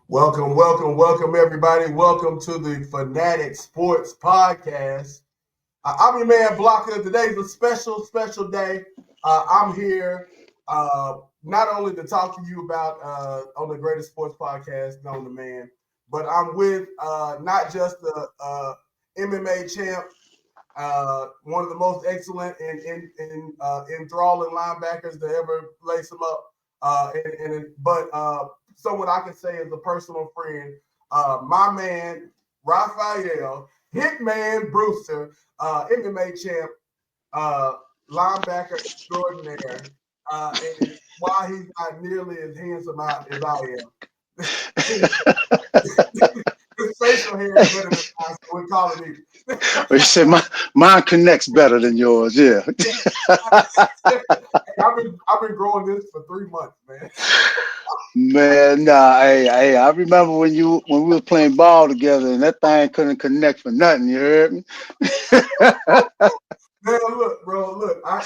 Welcome, everybody. Welcome to the Fanatic Sports Podcast. I'm your man, Blocker. Today's a special day. I'm here not only to talk to you about on the greatest sports podcast known to man, but I'm with not just the MMA champ, one of the most excellent and enthralling linebackers to ever lace him up, but someone I can say is a personal friend, my man Rafael Hitman Brewster, MMA champ, uh, linebacker extraordinaire, and why he's not nearly as handsome as I am. His facial hair is better than mine, so we call it even. You said mine connects better than yours. Yeah. I've been growing this for 3 months, man. Man, nah, I remember when we were playing ball together and that thing couldn't connect for nothing. You heard me? Man, look, bro, look, look,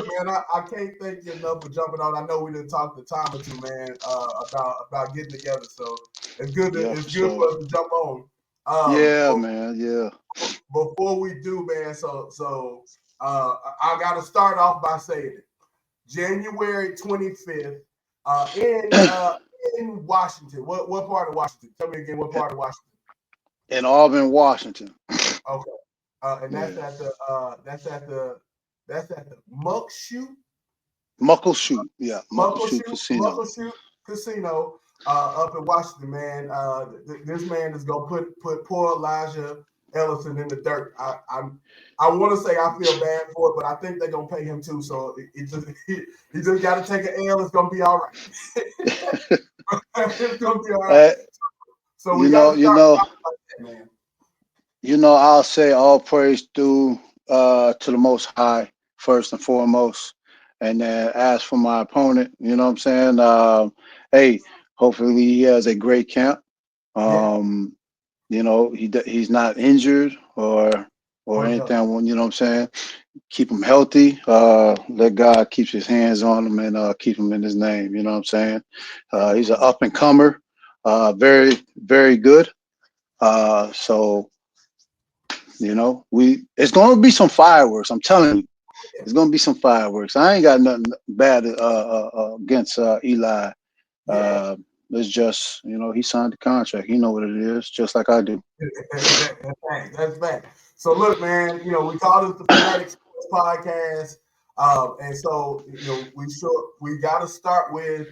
man, I can't thank you enough for jumping on. I know we didn't talk the time or two, man, about getting together. So Yeah, it's for good sure. for us to jump on. Yeah, But man. Yeah. before we do, man, I got to start off by saying it. January 25th, in Washington. What part of Washington? Tell me again, what part of Washington? In Auburn, Washington. Okay. And Yeah. that's at the Muckleshoot. Yeah, Muckleshoot Casino. Muckleshoot Casino up in Washington, man. This man is gonna put poor Elijah Ellison in the dirt. I want to say I feel bad for it, but I think they're gonna pay him too. So he just got to take an L. It's gonna be all right. It's gonna be all right. Uh, So we you got know, to you start know, off like that, man. I'll say all praise due to the Most High first and foremost, and then as for my opponent, you know what I'm saying. Hey, hopefully he has a great camp. Yeah, Um, he's not injured or most anything. definitely. You know what I'm saying. Keep him healthy. Let God keep his hands on him and keep him in His name. You know what I'm saying. He's an Absolutely. up and comer. Very good. So we it's going to be some fireworks. I'm telling you, it's going to be some fireworks. I ain't got nothing bad against Eli. Yeah. Uh, it's just he signed the contract. He know what it is, just like I do. That's fact. So look, man, we call this the Fanatic Sports Podcast. And so, we gotta start with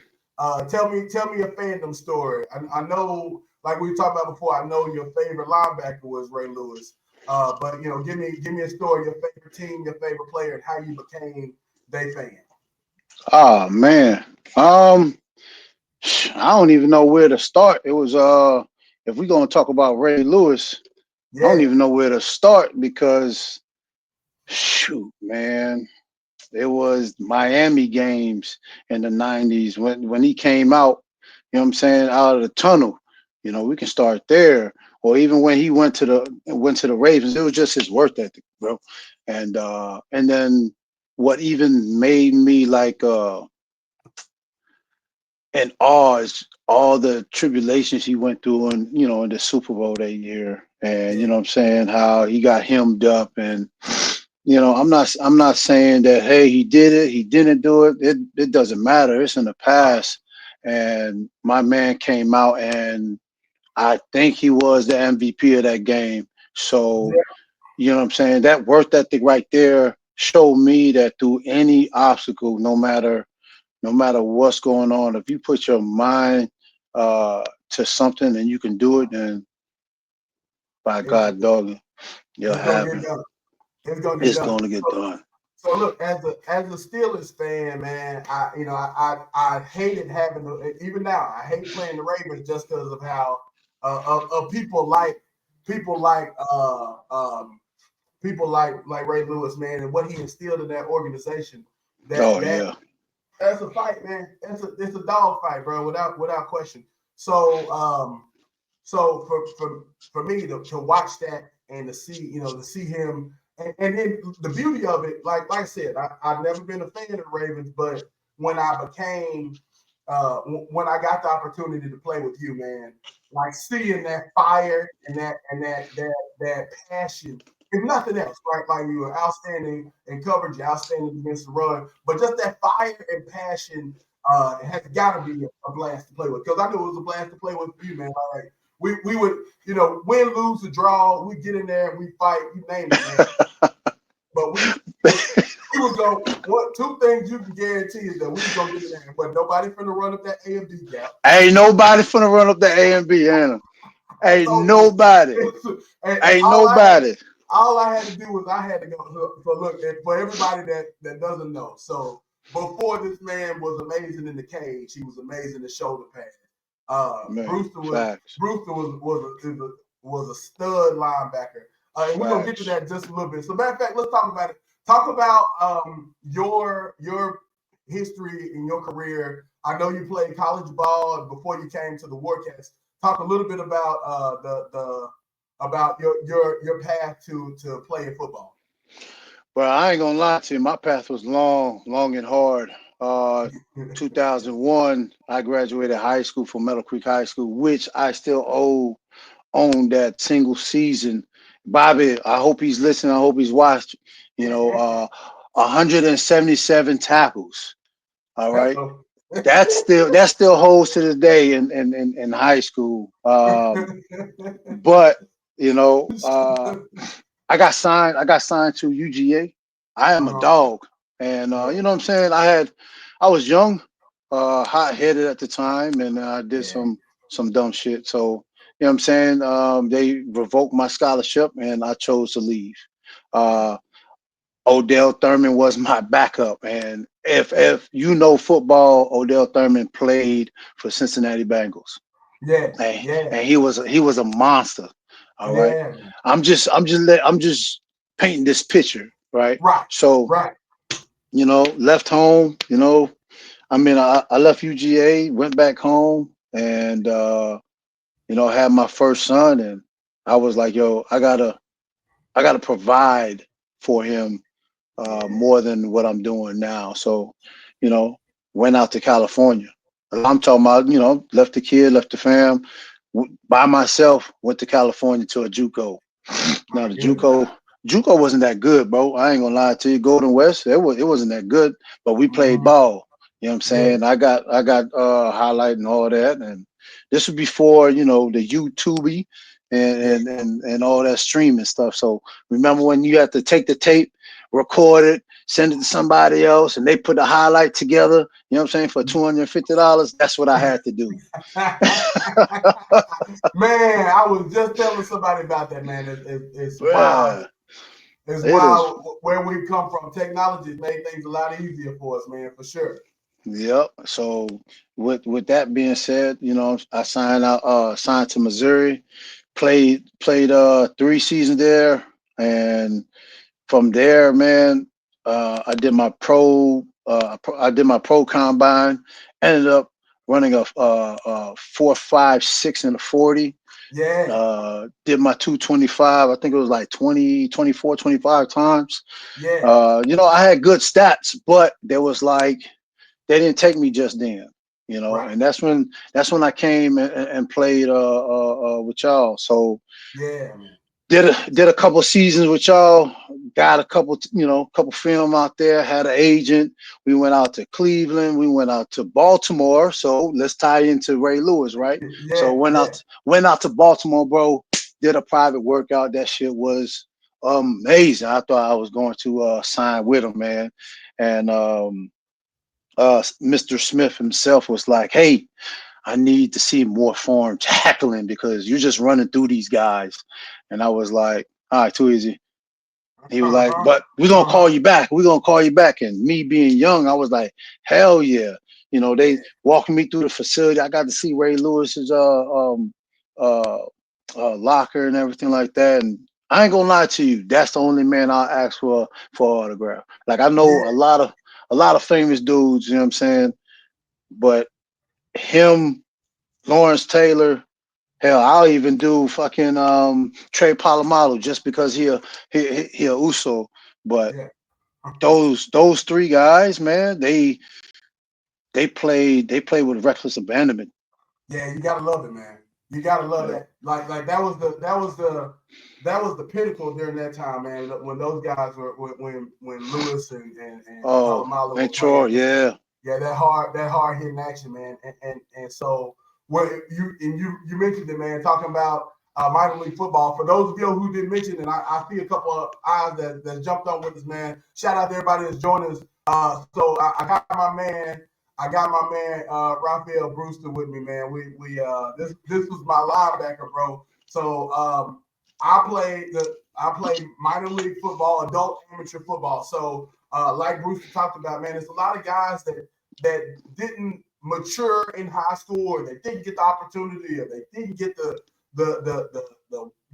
tell me a fandom story. I know, like we talked about before, I know your favorite linebacker was Ray Lewis. But give me a story, your favorite team, your favorite player, and how you became they fan. Oh man. Um I don't even know where to start. It was if we're gonna talk about Ray Lewis, I don't Yeah. even know where to start because shoot, man. It was Miami games in the 90s when he came out, you know what I'm saying, out of the tunnel. We can start there. Or even when he went to the Ravens, it was just his work ethic, bro. And then what even made me like in awe is all the tribulations he went through in the Super Bowl that year. And you Yeah. know what I'm saying, how he got hemmed up and I'm not saying that hey he did it, he didn't do it. It doesn't matter. It's in the past. And my man came out and I think he was the MVP of that game. So, Yeah. you know what I'm saying? That work ethic right there showed me that through any obstacle, no matter what's going on, if you put your mind to something and you can do it, then by It's, God, dog, you'll it's gonna have get it. done. It's gonna get It's done. going to get done. So look, as a Steelers fan, man, I hated having even now I hate playing the Ravens just because of how of people like people like Ray Lewis, man, and what he instilled in that organization. That Oh that yeah. That's a fight, man. It's a dog fight, bro, without question. So so for me to watch that and to see him and then the beauty of it, like I said, I've never been a fan of the Ravens, but when I became when I got the opportunity to play with you, man, like seeing that fire and that passion. If nothing else, right? Like you were outstanding in coverage, you're outstanding against the run, but just that fire and passion has got to be a blast to play with. Because I knew it was a blast to play with you, man. Like we would, win, lose, or draw, we get in there, we fight, you name it, man. But we was going. What two things you can guarantee is that we was gonna get in there, but nobody finna run up that A and B gap. Ain't nobody finna run up the A and B, Anna. Ain't So, nobody. and Ain't nobody. all I had to do was I had to go. So look, and for everybody that doesn't know, so before this man was amazing in the cage, he was amazing in shoulder pads. Man, Brewster facts. was a stud linebacker, and we're gonna get to Facts. that just a little bit. So matter of fact, let's talk about it. Talk about your history in your career. I know you played college ball before you came to the Warcats. Talk a little bit about about your path to playing football. But I ain't gonna lie to you, my path was long, long and hard. 2001, I graduated high school from Meadow Creek High School, which I still own that single season. Bobby, I hope he's listening. I hope he's watched. 177 tackles. All right, that still holds to this day in high school. But you know, I got signed. I got signed to UGA. I am a dog, and you know what I'm saying. I was young, hot headed at the time, and I did some dumb shit. So you know what I'm saying. They revoked my scholarship, and I chose to leave. Odell Thurman was my backup, and if you know football, Odell Thurman played for Cincinnati Bengals. Yeah, And he was a monster. All right. yeah. I'm just painting this picture, right? Right, So, right. left home, I left UGA, went back home and had my first son, and I was like, yo, I gotta provide for him Yeah, more than what I'm doing now. So, you know, went out to California. I'm talking about, left the kid, left the fam, by myself, went to California to a JUCO. Now my the goodness. JUCO wasn't that good, bro. I ain't gonna lie to you. Golden West, it wasn't that good, but we played Mm-hmm. ball. You know what I'm Yeah, saying? I got highlight and all that, and this was before the YouTube and yeah. and all that streaming stuff. So remember when you had to take the tape, record it, send it to somebody else, and they put the highlight together. You know what I'm saying? For $250, that's what I had to do. Man, I was just telling somebody about that, man. It's wild. Yeah, It's it is. wild where we come from. Technology has made things a lot easier for us, man, for sure. Yep. So with that being said, I signed to Missouri, played 3 seasons there, and from there, man, I did my pro combine, ended up running a 4.56 in the 40. Yeah, Did my 225. I think it was like 20, 24, 25 times. yeah, I had good stats, but there was like they didn't take me just then, right. and that's when I came and played with y'all. So Yeah, man. did a couple seasons with y'all, got a couple film out there, had an agent. We went out to Cleveland, we went out to Baltimore. So let's tie into Ray Lewis, right? So Yeah, yeah. went out to Baltimore, bro. Did a private workout. That shit was amazing. I thought I was going to sign with him, man. And Mr. Smith himself was like, "Hey, I need to see more form tackling because you're just running through these guys." And I was like, "All right, too easy." He was like, Uh-huh. "But we're gonna call Uh-huh. you back. We're gonna call you back." And me being young, I was like, "Hell yeah!" They Yeah, walking me through the facility. I got to see Ray Lewis's uh, locker and everything like that. And I ain't gonna lie to you, that's the only man I ask for autograph. Like I know yeah. a lot of famous dudes. You know what I'm saying? But him, Lawrence Taylor, hell, I'll even do fucking Trey Palomalo just because he a Uso. But Yeah. those three guys, man, they played with reckless abandonment. Yeah, you gotta love it, man. You gotta love that. Like that was the pinnacle during that time, man. When those guys were when Lewis and Palomalo were Troy, playing. Yeah, that hard hitting action, man. And so what you mentioned it, man, talking about minor league football. For those of you who didn't mention it, I see a couple of eyes that jumped on with us, man. Shout out to everybody that's joining us. So I got my man. Rafael Brewster with me, man. This was my linebacker, bro. So I played minor league football, adult amateur football. So like Brewster talked about, man, there's a lot of guys that didn't mature in high school, or they didn't get the opportunity, or they didn't get the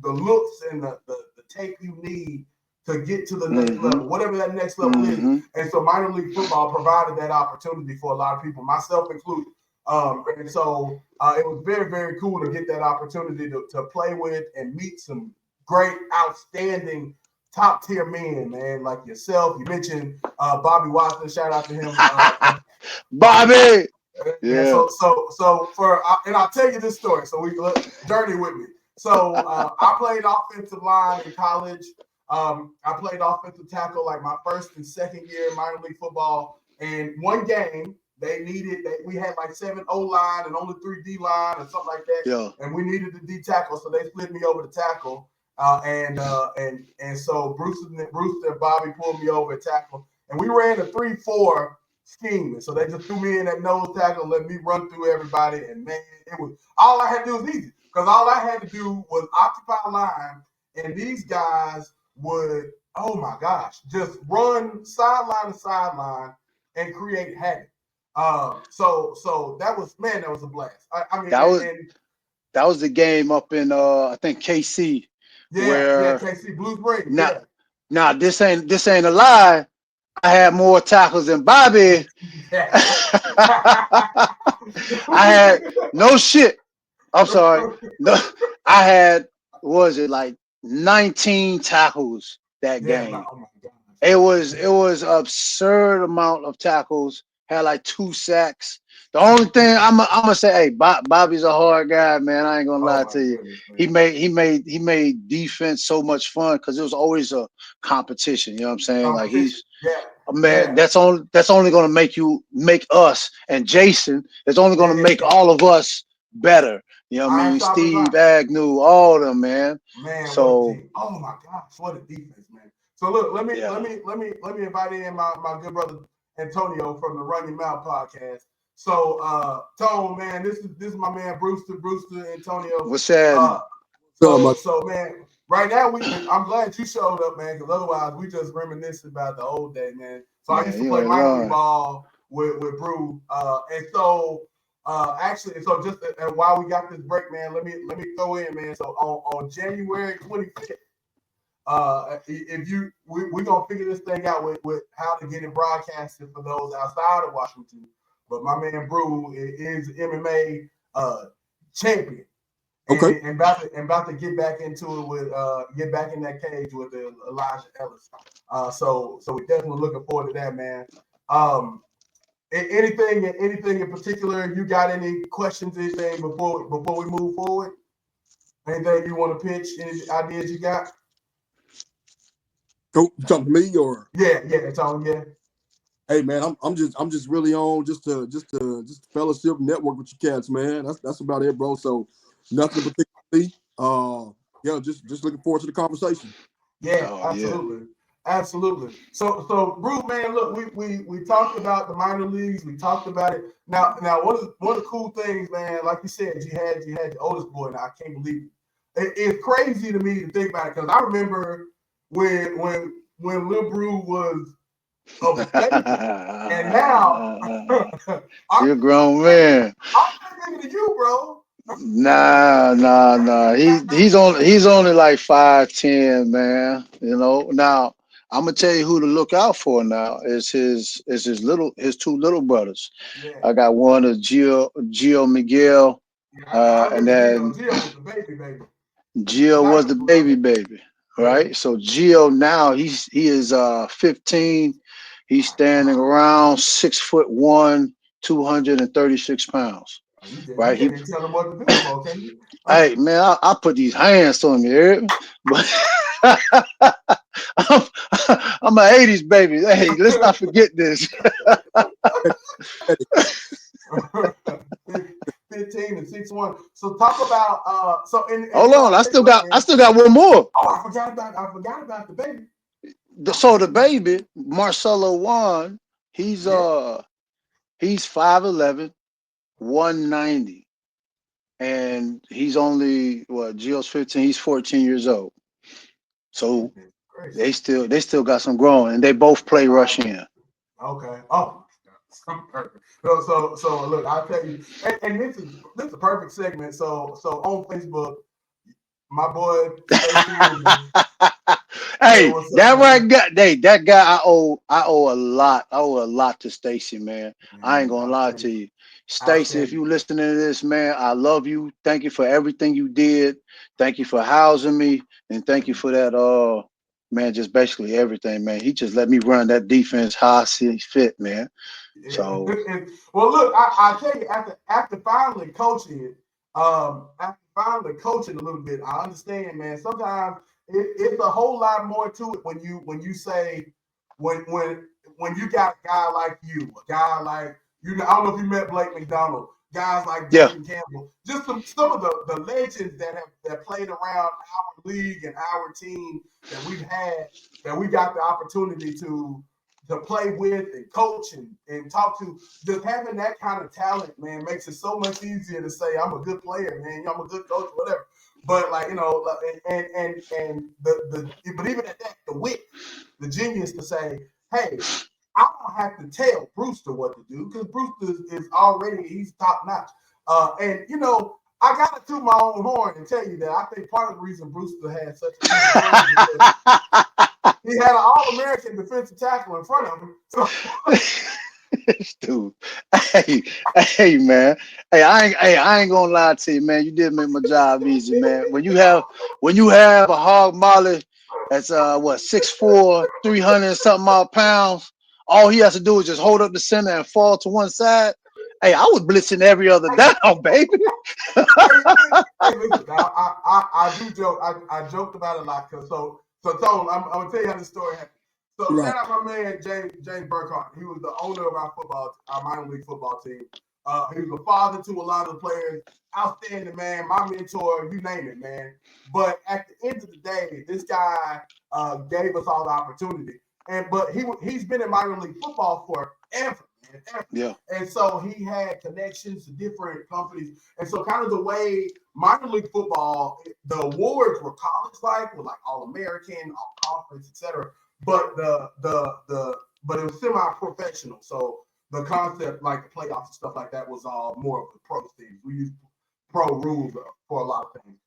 looks and the tape you need to get to the next level, whatever that next level is. And so minor league football provided that opportunity for a lot of people, myself included. And so it was very, very cool to get that opportunity to play with and meet some great, outstanding, top tier men, man, like yourself. You mentioned Bobby Watson. Shout out to him, Bobby. Yeah. So and I'll tell you this story. So journey with me. So I played offensive line in college. I played offensive tackle like my first and second year in minor league football. And one game we had like 7 O line and only 3 D line or something like that. Yeah. And we needed the D tackle, so they split me over to tackle. And so Brewster and Bobby pulled me over at tackle, and we ran a 3-4 scheme. And so they just threw me in that nose tackle and let me run through everybody. And man, it was all I had to do was easy, because all I had to do was occupy line, and these guys would, oh my gosh, just run sideline to sideline and create havoc. So that was a blast. I mean, that was the game up in I think KC. Yeah, KC Blue Springs. Now this ain't a lie. I had more tackles than Bobby. I had no shit. I'm sorry. No, I had, what was it, like 19 tackles that game. Oh my God. It was absurd amount of tackles. Had like 2 sacks. The only thing I'm gonna say, hey, Bobby's a hard guy, man. I ain't gonna lie to you. Goodness, he made defense so much fun because it was always a competition. You know what I'm saying? Like he's man. That's only gonna make us and Jason. It's only gonna make all of us better. You know what I mean? Steve, Agnew, all of them, man. Man, so oh my gosh, what a defense, man. So look, let me invite in my good brother Antonio from the Run Your Mouth podcast. So Tone, man, this is my man Brewster, Antonio. What's that? So man, right now I'm glad you showed up, man, because otherwise we just reminiscing about the old day, man. So I used to play minor league ball with Brew, and so actually, so just while we got this break, man, let me throw in, man. So on January 25th, we're gonna figure this thing out with how to get it broadcasted for those outside of Washington. But my man Brew is MMA champion. Okay. And about to get back into it with get back in that cage with Elijah Ellis. So we're definitely looking forward to that, man. Anything in particular? You got any questions? Anything before we move forward? Anything you want to pitch? Any ideas you got? Oh, you talking to me or? Yeah, it's on. Yeah. Hey man, I'm just really on just to fellowship network with you cats, man. That's about it, bro. So nothing particularly. Just looking forward to the conversation. Yeah, absolutely. Yeah. Absolutely. So Bruce, man, look, we talked about the minor leagues. We talked about it. Now one of the cool things, man, like you said, you had your oldest boy. Now I can't believe it. It's crazy to me to think about it, because I remember when Lil Brew was a baby, and now you're a grown man. I'm bigger than you, bro. Nah. He's only like 5'10", man. You know. Now I'm gonna tell you who to look out for. Now is his 2 little brothers. Yeah. I got one of Gio Miguel, and then Gio was the baby. Gio was the baby, right? Yeah. So Gio now he is 15. He's standing around 6'1", 236 pounds. You Right? can't tell them what to do, bro, can you? Hey man, I put these hands on you, but I'm an 80s baby. Hey, let's not forget this. 15 and 6'1". So talk about Hold on, I still got one more. Oh, I forgot about the baby. So the baby, Marcelo Juan, he's 5'11", 190. And he's only Gio's 15, he's 14 years old. So they still got some growing, and they both play rush in. Okay. Oh, perfect. So look, I'll tell you, and this is a perfect segment. So on Facebook, my boy Stacey hey, that guy I owe a lot. I owe a lot to Stacey, man. I ain't gonna lie to you. Stacey, if you listening to this, man, I love you. Thank you for everything you did. Thank you for housing me, and thank you for that man, just basically everything, man. He just let me run that defense how I see fit, man. Yeah. So well, look, I tell you, after finally coaching a little bit, I understand, man. Sometimes it's a whole lot more to it when you say when you got a guy like you, a guy like I don't know if you met Blake McDonald, guys like Jason Campbell, just some of the legends that played around our league and our team that we got the opportunity to play with and coach and talk to. Just having that kind of talent, man, makes it so much easier to say I'm a good player, man. I'm a good coach, whatever. But but even at that, the wit, the genius to say, hey, I don't have to tell Brewster what to do because Brewster is already, he's top notch. And I got to toot my own horn and tell you that I think part of the reason Brewster had such a he had an All-American defensive tackle in front of him. So. Dude, hey, man, I ain't gonna lie to you, man. You did make my job easy, man. When you have a hog molly that's 6'4", 300 something odd pounds, all he has to do is just hold up the center and fall to one side. Hey, I was blitzing every other down, baby. Hey, listen, I do joke. I joked about it a lot because so Tone, I'm gonna tell you how this story happened. So shout out my man James Burkhart. He was the owner of our minor league football team. He was a father to a lot of the players. Outstanding man, my mentor, you name it, man. But at the end of the day, this guy gave us all the opportunity. But he's been in minor league football forever. Yeah. And so he had connections to different companies. And so kind of the way minor league football, the awards were college-like, were like All-American, All-Conference, etc. But but it was semi-professional. So the concept, like the playoffs and stuff like that, was all more of the pro things. We used pro rules for a lot of things.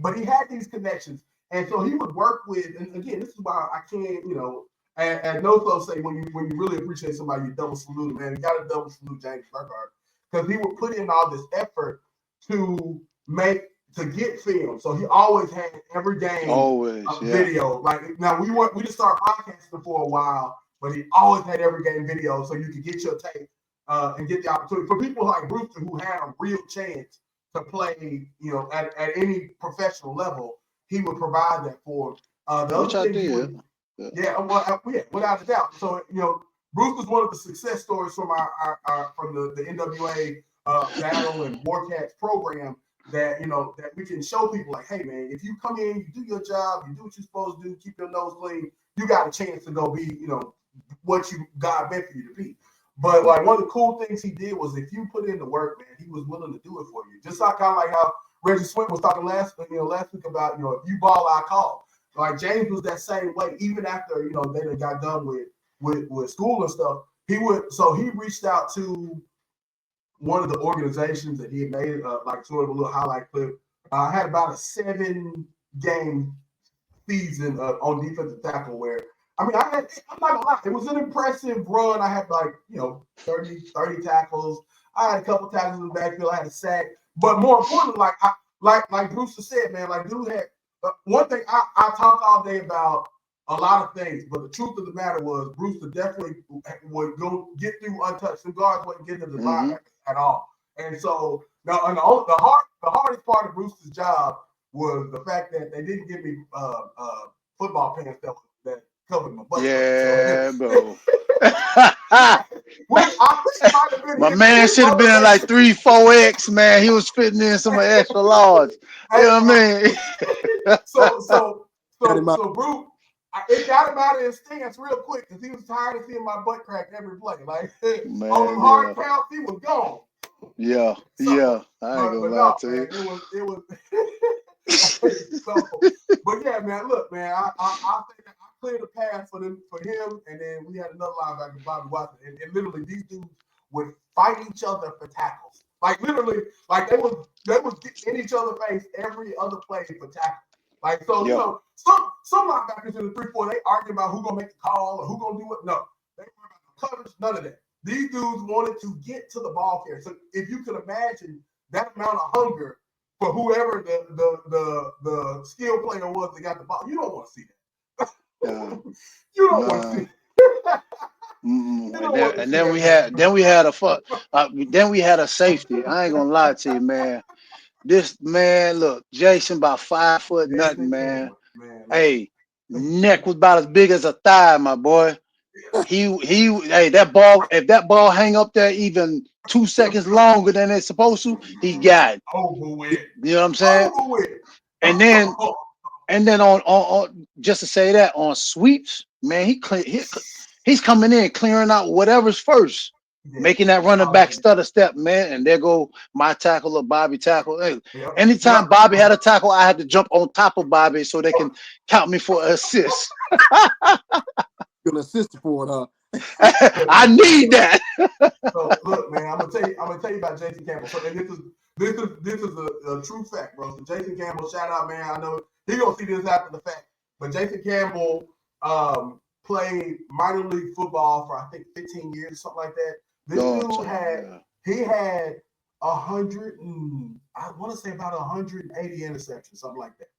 But he had these connections. And so he would work with, and again, this is why I can't, and NOTHIN say when you really appreciate somebody, you double salute, man. You got to double salute James Burkhart because he would put in all this effort to get film. So he always had every game video. Like now we just started broadcasting for a while, but he always had every game video so you could get your tape and get the opportunity for people like Brewster who had a real chance to play, at any professional level. He would provide that for the Which other I thing. did. Yeah, without a doubt. So Brewster's one of the success stories from our from the NWA Battle and Warcats program that that we can show people like, hey man, if you come in, you do your job, you do what you're supposed to do, keep your nose clean, you got a chance to go be what God meant for you to be. But like one of the cool things he did was if you put in the work, man, he was willing to do it for you. Just like kind of like how Reggie Swint was talking last week about if you ball, I call. Like James was that same way, even after they got done with school and stuff. He reached out to one of the organizations that he had made like sort of a little highlight clip. I had about a 7-game season on defensive tackle where I'm not gonna lie, it was an impressive run. I had 30 tackles. I had a couple tackles in the backfield. I had a sack, but more importantly, like Brewster said, man, like dude had one thing I talk all day about a lot of things, but the truth of the matter was Brewster definitely would go get through untouched. The guards wouldn't get to the linebackers at all. And so now, and the hardest part of Brewster's job was the fact that they didn't give me football pants that covered my butt. Yeah, so, bro. Which I think might have been My man should have been like 3, 4X, man. He was fitting in some extra large. You know what I mean? So Brew, it got him out of his stance real quick because he was tired of seeing my butt crack every play. Like Man, on them hard counts, he was gone. Yeah, So, I ain't gonna lie no, to man, you. it was so, but yeah, man, look, man, I think that I cleared the path for him, and then we had another linebacker, Bobby Watson, and literally these dudes would fight each other for tackles. Like literally, like they was in each other's face every other play for tackles. Like so some linebackers in the 3-4, they argue about who gonna make the call or who gonna do what. No, they worry about the coverage, none of that. These dudes wanted to get to the ball carrier. So if you could imagine that amount of hunger for whoever the skill player was that got the ball, you don't want to see that. You don't want to see that. And then we had a safety. I ain't gonna lie to you, man. This man, look, Jason about 5 foot nothing, man. Hey, neck was about as big as a thigh, my boy. Hey, that ball, if that ball hang up there even 2 seconds longer than it's supposed to, he got it. Over with. You know what I'm saying? Over with. And then on just to say that on sweeps, man, he's coming in clearing out whatever's first. Making that running back stutter step, man, and there go my tackle or Bobby tackle. Hey, anytime Bobby had a tackle, I had to jump on top of Bobby so they can count me for an assist. You're an assist for it, huh? I need that. So look, man, I'm gonna tell you about Jason Campbell. So, and this is a true fact, bro. So Jason Campbell, shout out, man. I know he gonna see this after the fact, but Jason Campbell played minor league football for I think 15 years, something like that. This dude had 100 and I want to say about 180 interceptions, something like that.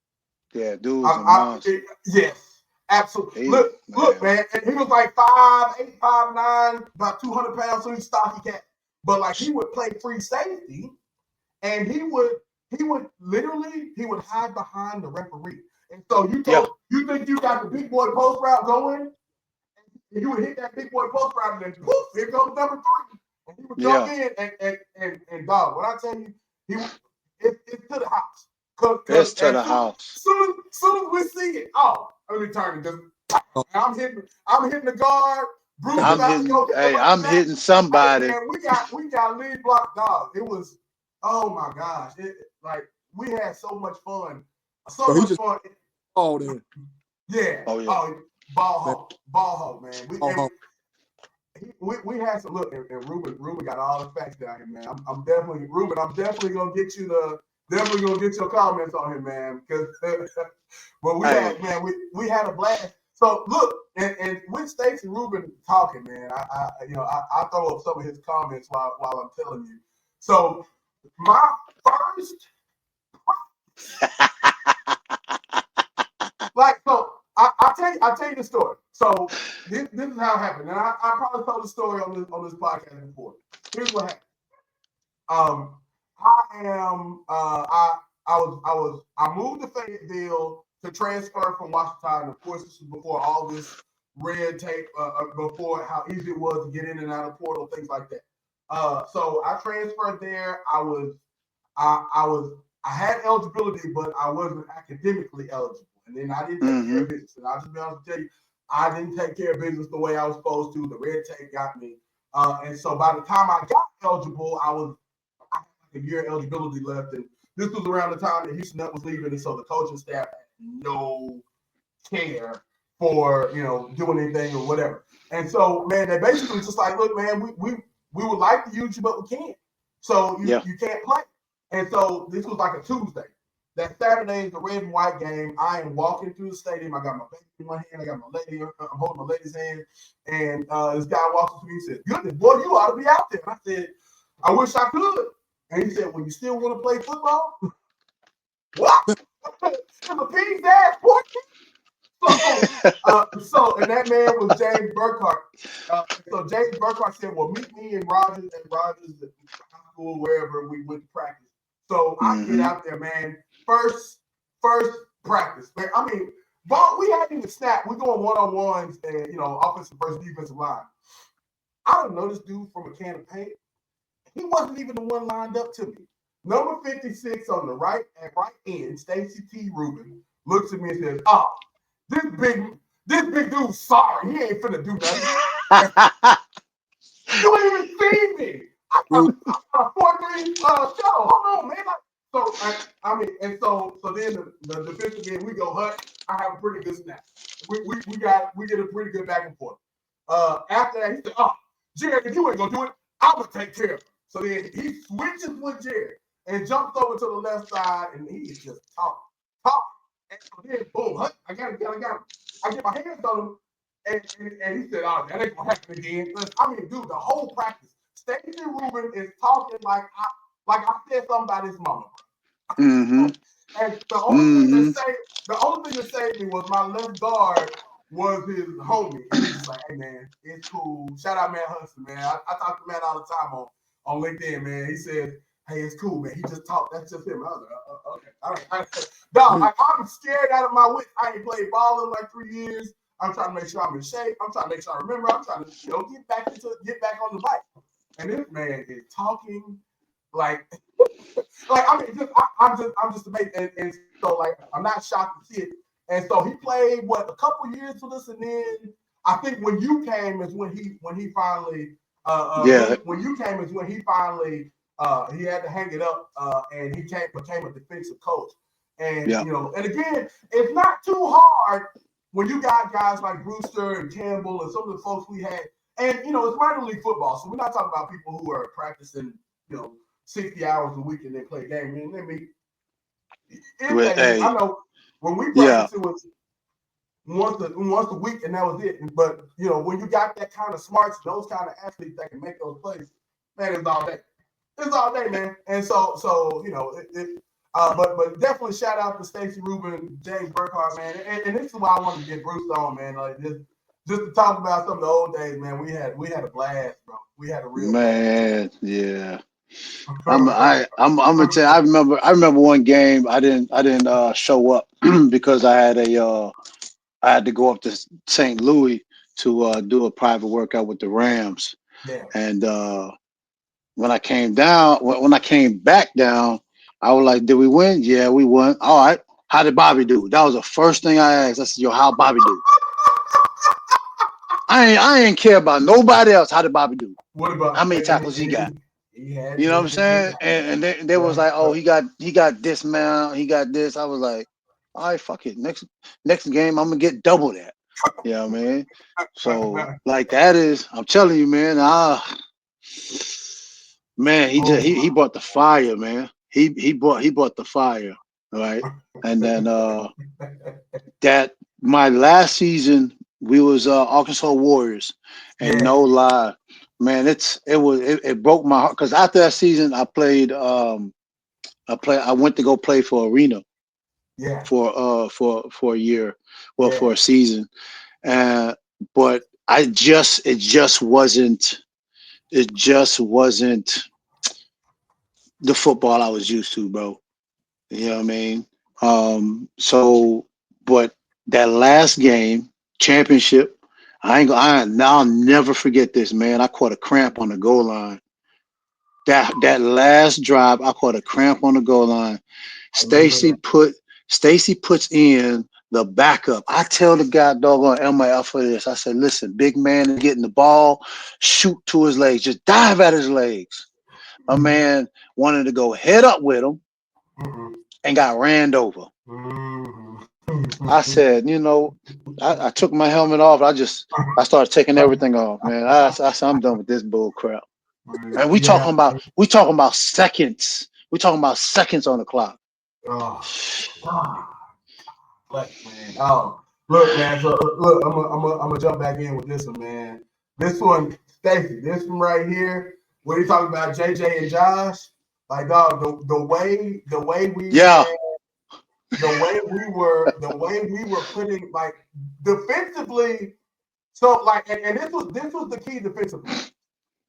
Yeah, dude was a monster. Yes, absolutely. Look, man, and he was like 5'8", 5'9", about 200 pounds, so he's stocky cat. But like he would play free safety, and he would hide behind the referee. And so you think you got the big boy post route going? And you would hit that big boy post route, and then poof, here comes number 3. And he would jump in and dog. When I tell you, it's to the house. It's to the house. Soon as we see it, let me turn it. I'm hitting the guard. I'm hitting somebody. Hey, man, we got lead block dog. It was, oh my gosh, we had so much fun. Fun. Oh, then. Yeah. Oh, yeah. Ball hog, man. We had some look, and Ruben got all the facts down here, man. I'm definitely gonna get you your comments on him, man. Because but we had a blast. So look, and with Stacey Ruben talking, man, I throw up some of his comments while I'm telling you. So my first I'll tell you the story. So this is how it happened. And I probably told the story on this podcast before. Here's what happened. I moved to Fayetteville to transfer from Washington. Of course, this was before all this red tape, before how easy it was to get in and out of portal, things like that. So I transferred there. I had eligibility, but I wasn't academically eligible. And then I didn't take care of business. And I'll just be honest with you, I didn't take care of business the way I was supposed to. The red tape got me. And so by the time I got eligible, I had a year eligibility left. And this was around the time that Houston Nutt was leaving. And so the coaching staff had no care for, doing anything or whatever. And so, man, they basically just like, look, man, we would like to use you, but we can't. So you can't play. And so this was like a Tuesday. That Saturday is the red and white game. I am walking through the stadium. I got my baby in my hand. I got my lady. I'm holding my lady's hand. And this guy walks up to me and says, "Goodness, boy, you ought to be out there." And I said, "I wish I could." And he said, "Well, you still want to play football?" What? It's a pig's ass pork. So and that man was James Burkhart. So James Burkhart said, "Well, meet me in Rogers at high school, wherever we went to practice." So I get out there, man. First practice, man. I mean, ball. We hadn't even snapped. We going 1-on-1s and offensive versus defensive line. I don't know this dude from a can of paint. He wasn't even the one lined up to me. Number 56 on the right end, Stacy T. Rubin, looks at me and says, "Oh, this big dude's sorry. He ain't finna do nothing." You ain't even seen me. I got a 4-3 show. Hold on, man. So then the defensive end, we go hunt. I have a pretty good snap. We get a pretty good back and forth. After that, he said, "Oh, Jared, if you ain't gonna do it, I'm gonna take care of it." So then he switches with Jared and jumps over to the left side, and he is just talking. And so then, boom, I got him. I get my hands on him, and he said, "Oh, that ain't gonna happen again." I mean, dude, the whole practice, Stacey Rubin is talking like I said something about his mama. And the only thing that saved me was my left guard was his homie. And he's just like, "Hey man, it's cool. Shout out man Hudson, man. I talk to man all the time on LinkedIn, man. He said, hey, it's cool, man. He just talked. That's just him." I was like, okay. All right. Dog, I'm scared out of my wits. I ain't played ball in like 3 years. I'm trying to make sure I'm in shape. I'm trying to make sure I remember. I'm trying to, get back on the bike. And this man is talking like I mean, I'm just amazed. And so like I'm not shocked to see it. And so he played a couple years with us, and then I think when you came is when he finally when you came is when he finally he had to hang it up and he became a defensive coach. And and again, it's not too hard when you got guys like Brewster and Campbell and some of the folks we had. And it's minor league football, so we're not talking about people who are practicing 60 hours a week and they play a game. I know when we practiced, it was once a week, and that was it. But when you got that kind of smarts, those kind of athletes that can make those plays, man, it's all day. It's all day, man. And so but definitely shout out to Stacey Rubin, James Burkhart, man. And this is why I wanted to get Bruce on, man. Like just to talk about some of the old days, man. We had a blast, bro. We had a real blast. Yeah. I'm gonna tell you, I remember one game I didn't show up because I had to go up to St. Louis to do a private workout with the Rams. Yeah. And when I came back down, I was like, "Did we win?" "Yeah, we won." "All right. How did Bobby do?" That was the first thing I asked. I said, "Yo, how Bobby do?" I ain't care about nobody else. How did Bobby do? What about how many tackles he got? You know what I'm saying? And they was like, "Oh, he got this man. He got this." I was like, "All right, fuck it. Next game, I'm gonna get double that." You know what I mean? So like that is, I'm telling you, man. Man, he brought the fire, man. He brought the fire, right? And then that my last season we was Arkansas Warriors, and no lie, man, it broke my heart because after that season I played I went to go play for Arena for a year, for a season, but it just wasn't the football I was used to, bro. You know what I mean? So, but that last game, championship, I'll never forget this, man. I caught a cramp on the goal line. That last drive, I caught a cramp on the goal line. Stacy puts in the backup. I tell the guy doggone MIF for this. I said, "Listen, big man is getting the ball, shoot to his legs, just dive at his legs." A man wanted to go head up with him and got ran over. I said, I took my helmet off. I started taking everything off, man. I said, I'm done with this bull crap. And we talking about seconds. We talking about seconds on the clock. Man. Look, man. So look, I'm gonna jump back in with this one, man. This one, Stacey. This one right here. What are you talking about, JJ and Josh? Like, dog, the way we the way we were putting like defensively. So like, and this was the key defensively,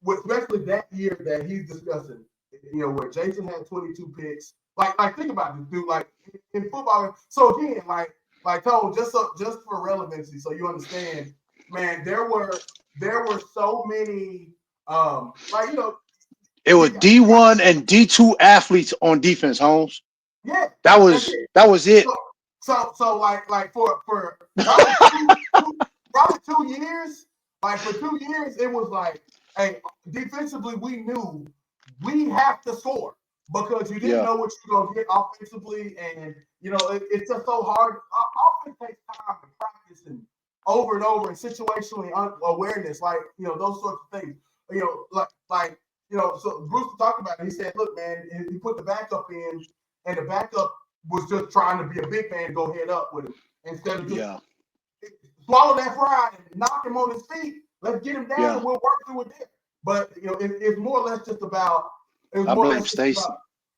especially that year that he's discussing. Where Jason had 22 picks. Like think about this, dude. Like in football. So again, like Tone, just for relevancy, so you understand, man. There were so many, like it was D1 and D2 athletes on defense, Holmes. Yeah, that was it. So like for probably 2 years, like for 2 years, it was like, hey, defensively, we knew we have to score because you didn't know what you're gonna get offensively, and it's just so hard. Offense takes time to practice and over and situationally awareness, like those sorts of things. So Brewster talked about it. He said, "Look, man, he put the backup in, and the backup was just trying to be a big man and go head up with him instead of just swallow that pride and knock him on his feet. Let's get him down and we'll work through it there." But it's more or less just about. I blame Stacy.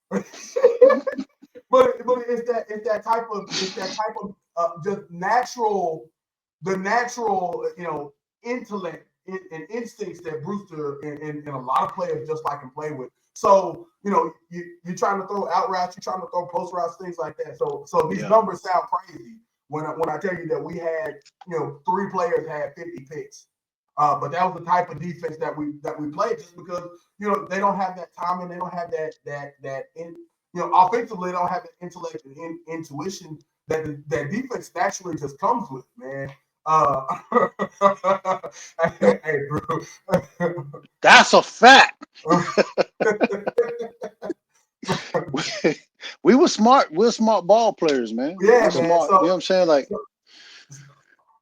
But it's that type of just the natural intellect and instincts that Brewster and a lot of players just like him play with. So you're trying to throw out routes, you're trying to throw post routes, things like that. So these numbers sound crazy when I tell you that we had 3 players had 50 picks. But that was the type of defense that we played, just because they don't have that timing, they don't have that offensively, they don't have the intellect and intuition that defense naturally just comes with, man. Hey, bro. That's a fact. we were smart. We're smart ball players, man. Yeah, man. Smart. So, you know what I'm saying? Like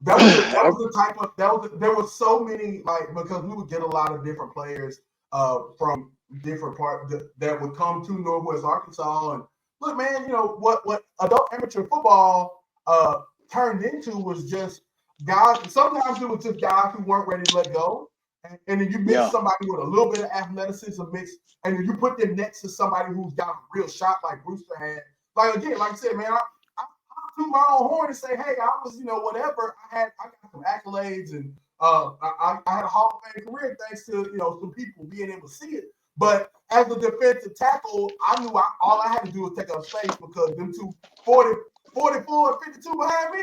that was the type of there was so many, like, because we would get a lot of different players from different parts that would come to Northwest Arkansas. And look, man, what adult amateur football turned into was just guys. Sometimes it was just guys who weren't ready to let go, and then you mix somebody with a little bit of athleticism mix, and then you put them next to somebody who's got a real shot like Brewster had. Like again, like I said, man, I toot my own horn and say, hey, I was, whatever. I got some accolades, and I had a Hall of Fame career thanks to some people being able to see it. But as a defensive tackle, I knew all I had to do was take up space, because them two 44 and 52 behind me.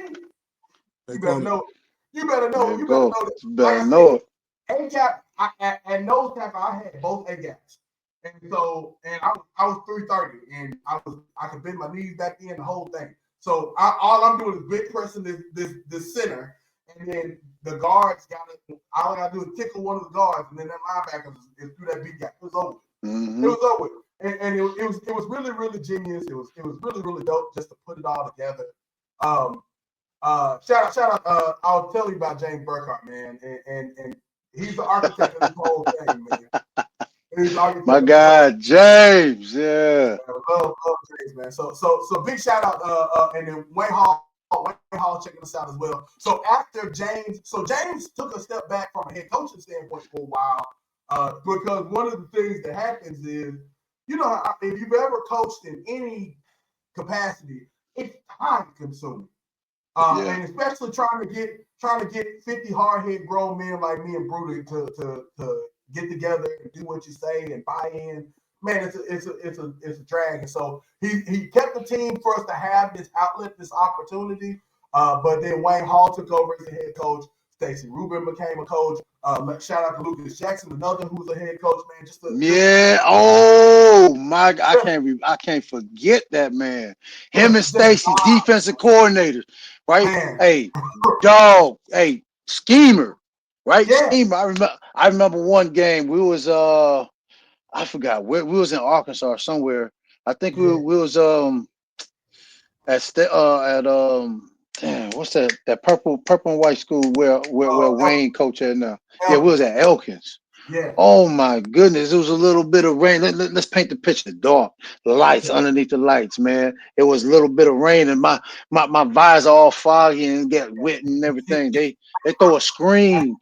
You better know. You better know. You better know. You better know it. A-gap, at nose tackle, I had both A-gaps. And so, I was 330, and I could bend my knees back in, the whole thing. So all I'm doing is big pressing this center, and then the guards all I gotta do is tickle one of the guards, and then that linebacker is through that big gap. It was over. Mm-hmm. It was over. And it was really, really genius. It was really, really dope just to put it all together. Shout out. I'll tell you about James Burkhart, man, and he's the architect of this whole thing, man. My God, James, yeah. Love James, man. So big shout out, and then Wayne Hall checking us out as well. So after James took a step back from a head coaching standpoint for a while, because one of the things that happens is, if you've ever coached in any capacity, it's time consuming, and especially trying to get 50 hard head grown men like me and Bruder to get together and do what you say and buy in. Man, it's a drag. And so he kept the team for us to have this outlet, this opportunity. But then Wayne Hall took over as a head coach. Stacey Rubin became a coach. Shout out to Lucas Jackson, another who's a head coach, man. Oh my! I can't forget that, man. Him and Stacey, defensive coordinators, right? Man. Hey, dog. Hey, schemer, right? Yeah. Schemer. I remember one game. We was I forgot where we was in Arkansas somewhere. I think we was damn, what's that purple and white school where Wayne coach at now? Yeah, we was at Elkins. Yeah. Oh my goodness, it was a little bit of rain. Let's paint the picture dark. The lights underneath the lights, man. It was a little bit of rain, and my visor all foggy and get wet and everything. They throw a screen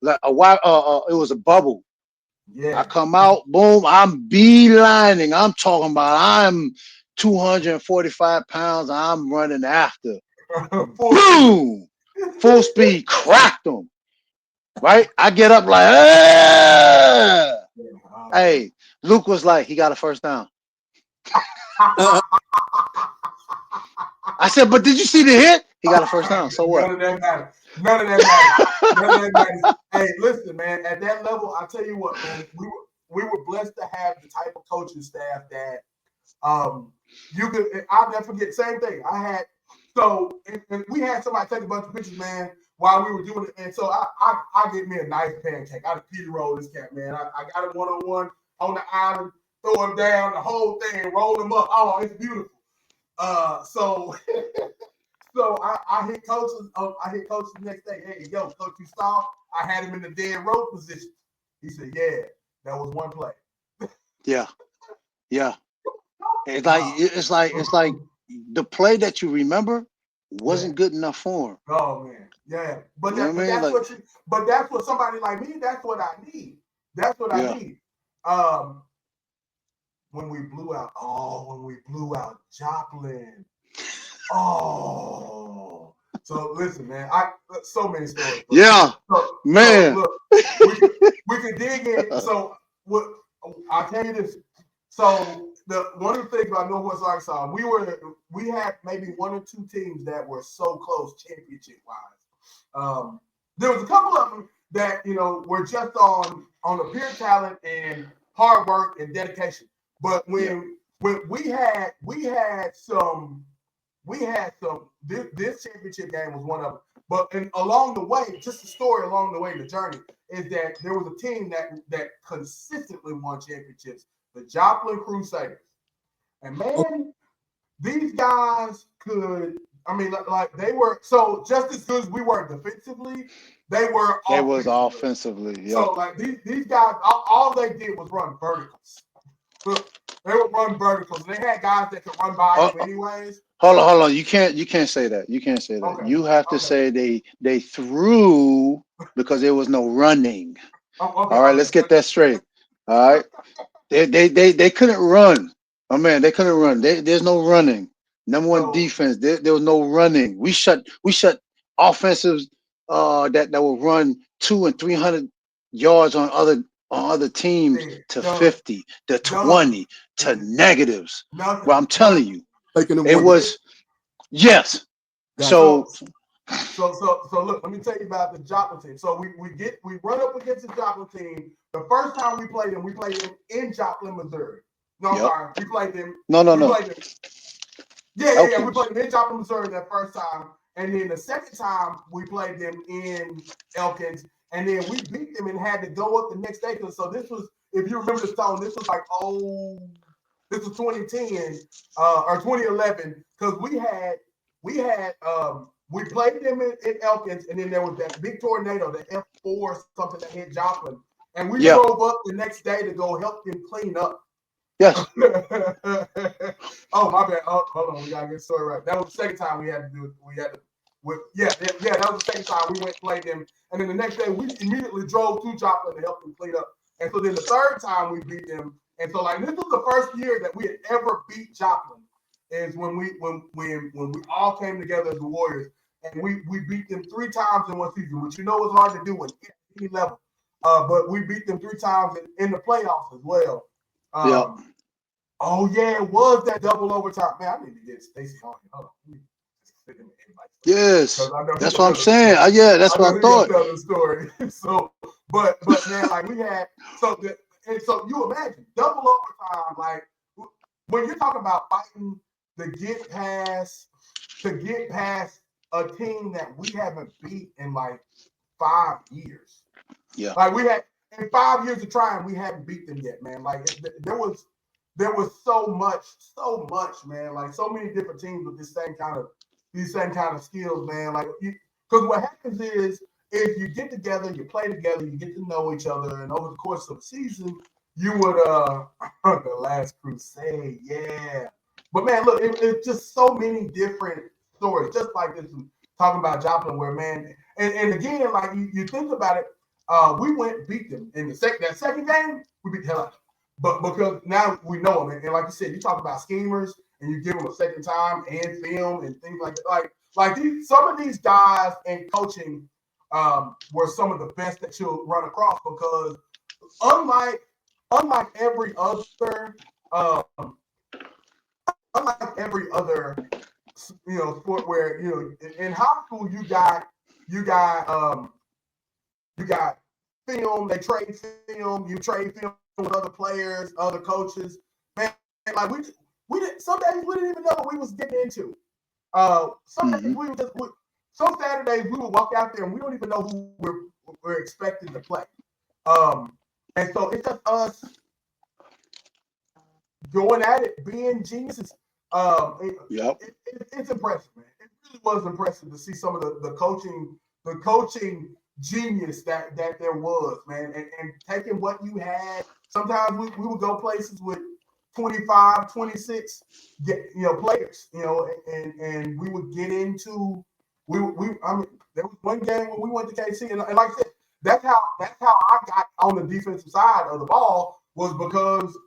like it was a bubble. Yeah. I come out, boom, I'm beelining. I'm talking about I'm 245 pounds. I'm running after. Boom! Full speed, cracked him. Right? I get up like, ah! Hey, Luke was like, he got a first down. I said, but did you see the hit? He got a first down. So what? None of that matters. None of that matters. None of that matters. Hey, listen, man. At that level, I tell you what, man. We were blessed to have the type of coaching staff that you could. I'll never forget. Same thing. I had and we had somebody take a bunch of pictures, man, while we were doing it. And so I get me a nice pancake. I Peter roll this cat, man. I got him one on the island, throw him down, the whole thing, roll him up. Oh, it's beautiful. So I hit coaches. I hit coaches the next day. Hey, yo, coach, you saw? I had him in the dead row position. He said, "Yeah, that was one play." Yeah. It's like the play that you remember wasn't good enough for him. Oh man, yeah. But You know what I mean? that's what somebody like me. That's what I need. That's what I need. When we blew out Joplin. Oh, so listen, man. So many stories. Yeah, man. So, look, we can dig in. So what I'll tell you this. So one of the things about Northwest Arkansas, we had maybe one or two teams that were so close championship wise. There was a couple of them that were just on the pure talent and hard work and dedication. But when we had some. This championship game was one of them. But along the way, just the story along the way, the journey is that there was a team that consistently won championships, the Joplin Crusaders. And man, these guys could. I mean, like they were so just as good as we were defensively. They was offensively. Yeah. So like these guys, all they did was run verticals. Look, they would run verticals. They had guys that could run by them anyways. Hold on. You can't say that. You can't say that. Okay. You have to say they threw because there was no running. All right, let's get that straight. All right. They couldn't run. Oh man, they couldn't run. There's no running. Number one defense. There was no running. We shut offensives that will run 200 and 300 yards on other teams to 50, to 20, to negatives. Well, I'm telling you, it was yes. So look, let me tell you about the Joplin team. So we run up against the Joplin team. The first time we played them in Joplin, Missouri. No, I'm sorry, we played them. No. Yeah. We played them in Joplin, Missouri that first time, and then the second time we played them in Elkins, and then we beat them and had to go up the next day. So this was, if you remember the song, this was like this was 2010 or 2011 because we played them in Elkins, and then there was that big tornado, the F4 something that hit Joplin, and we drove up the next day to go help them clean up. Yes. Oh my bad. Oh, hold on, we gotta get the story right. That was the second time we had to do it. That was the second time we went and played them, and then the next day we immediately drove to Joplin to help them clean up. And so then the third time we beat them, and so like this was the first year that we had ever beat Joplin. Is when we all came together as the Warriors, and we beat them 3 times in one season, which was hard to do at any level. But we beat them 3 times in the playoffs as well. Oh yeah, it was that double overtime. Man, I need to get Stacey on. Hold on. Yes, that's what I'm saying. That's what I thought. Tell the story. So, but man, like we had so you imagine double overtime, like when you're talking about fighting to get past a team that we haven't beat in like 5 years. Yeah, like we had in 5 years of trying, we hadn't beat them yet, man. Like there was so much, man. Like so many different teams with these same kind of skills, man. Like because what happens is you get together, you play together, you get to know each other, and over the course of the season, you would the Last Crusade, yeah. But man, look, it's just so many different stories, just like this talking about Joplin, where man, and again, like you think about it, we went and beat them in that second game, we beat the hell out of them. But because now we know them, and like you said, you talk about schemers and you give them a second time and film and things like that. Some of these guys in coaching were some of the best that you'll run across, because unlike every other um, sport where in high school you got film, they trade film, you trade film with other players, other coaches. Man, like we didn't, some days we didn't even know what we was getting into. Some days we would some Saturdays we would walk out there and we don't even know who we're expected to play. And so it's just us going at it, being geniuses. It's impressive, man. It really was impressive to see some of the coaching genius that there was, man, and taking what you had. Sometimes we would go places with 25, 26 players, and we would get into there was one game when we went to KC, and like I said, that's how I got on the defensive side of the ball, was because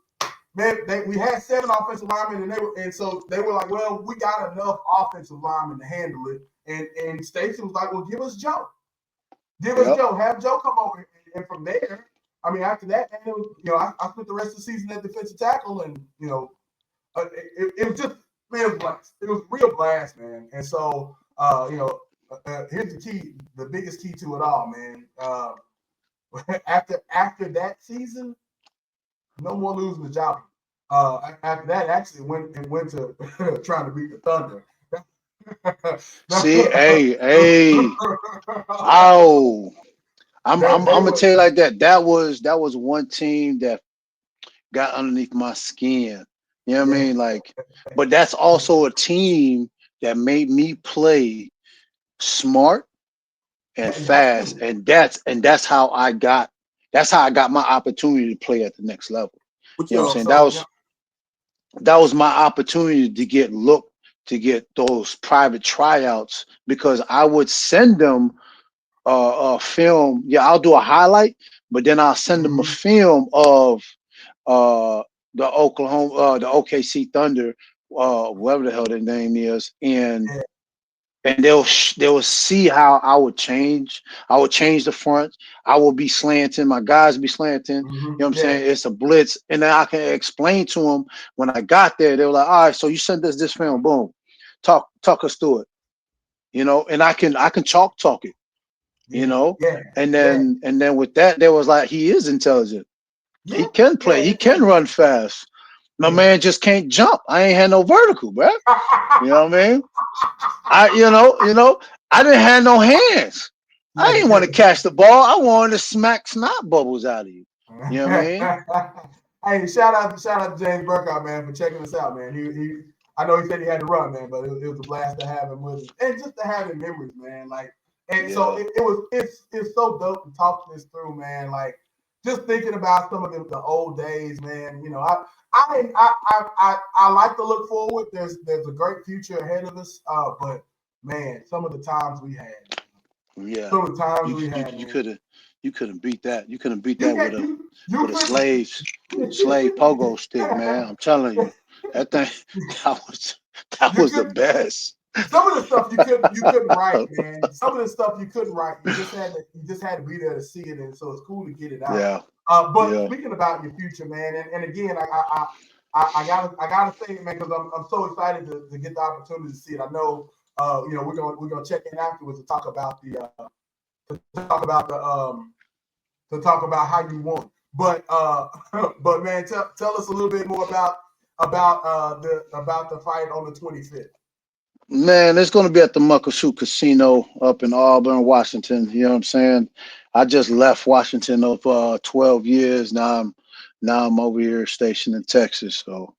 we had 7 offensive linemen, and so they were like, well, we got enough offensive linemen to handle it, and Stacey was like, well, give us Joe. Give us Joe. Have Joe come over. And from there, I mean, after that, man, it was, I spent the rest of the season at defensive tackle, and it was just, man, it was blast. It was real blast, man. And so, here's the key, the biggest key to it all, man. After that season, no more losing the job. After that, actually went to trying to beat the Thunder. See, hey, I'm gonna tell you like that. That was one team that got underneath my skin. You know what I mean? Like, but that's also a team that made me play smart and fast, and that's how I got my opportunity to play at the next level. You know what I'm saying? That was my opportunity to get those private tryouts, because I would send them a film. Yeah, I'll do a highlight, but then I'll send them a film of the OKC Thunder, whatever the hell their name is, and they'll see how I would change. I would change the front. I will be slanting. My guys be slanting. You know what I'm saying? It's a blitz, and then I can explain to them when I got there. They were like, "All right, so you sent us this film. Boom, talk us through it." And I can talk it. And then with that, there was like, he is intelligent. He can play. He can run fast. My man just can't jump. I ain't had no vertical, bro. You know what I mean? I didn't have no hands. I didn't want to catch the ball. I wanted to smack snot bubbles out of you. You know what I mean? Hey, shout out to James Burkhardt, man, for checking us out, man. He I know he said he had to run, man, but it was a blast to have him with us, and just to have him memories, man. Like, and so it's so dope to talk this through, man. Like, just thinking about some of the old days, man. I like to look forward. There's a great future ahead of us. But man, some of the times we had. Yeah. Some of the times we had. You couldn't beat that. You couldn't beat that with a slave pogo stick, man. I'm telling you. That thing that was the best. Some of the stuff you couldn't write, man. Some of the stuff you couldn't write. You just had to be there to see it, and so it's cool to get it out. Yeah. But speaking about your future, man, and again, I gotta say it, man, because I'm so excited to get the opportunity to see it. I know, we're gonna check in afterwards to talk about how you won. But man, tell us a little bit more about the fight on the 25th. Man, it's going to be at the Muckleshoot Casino up in Auburn, Washington. You know what I'm saying? I just left Washington over 12 years. Now I'm over here stationed in Texas. So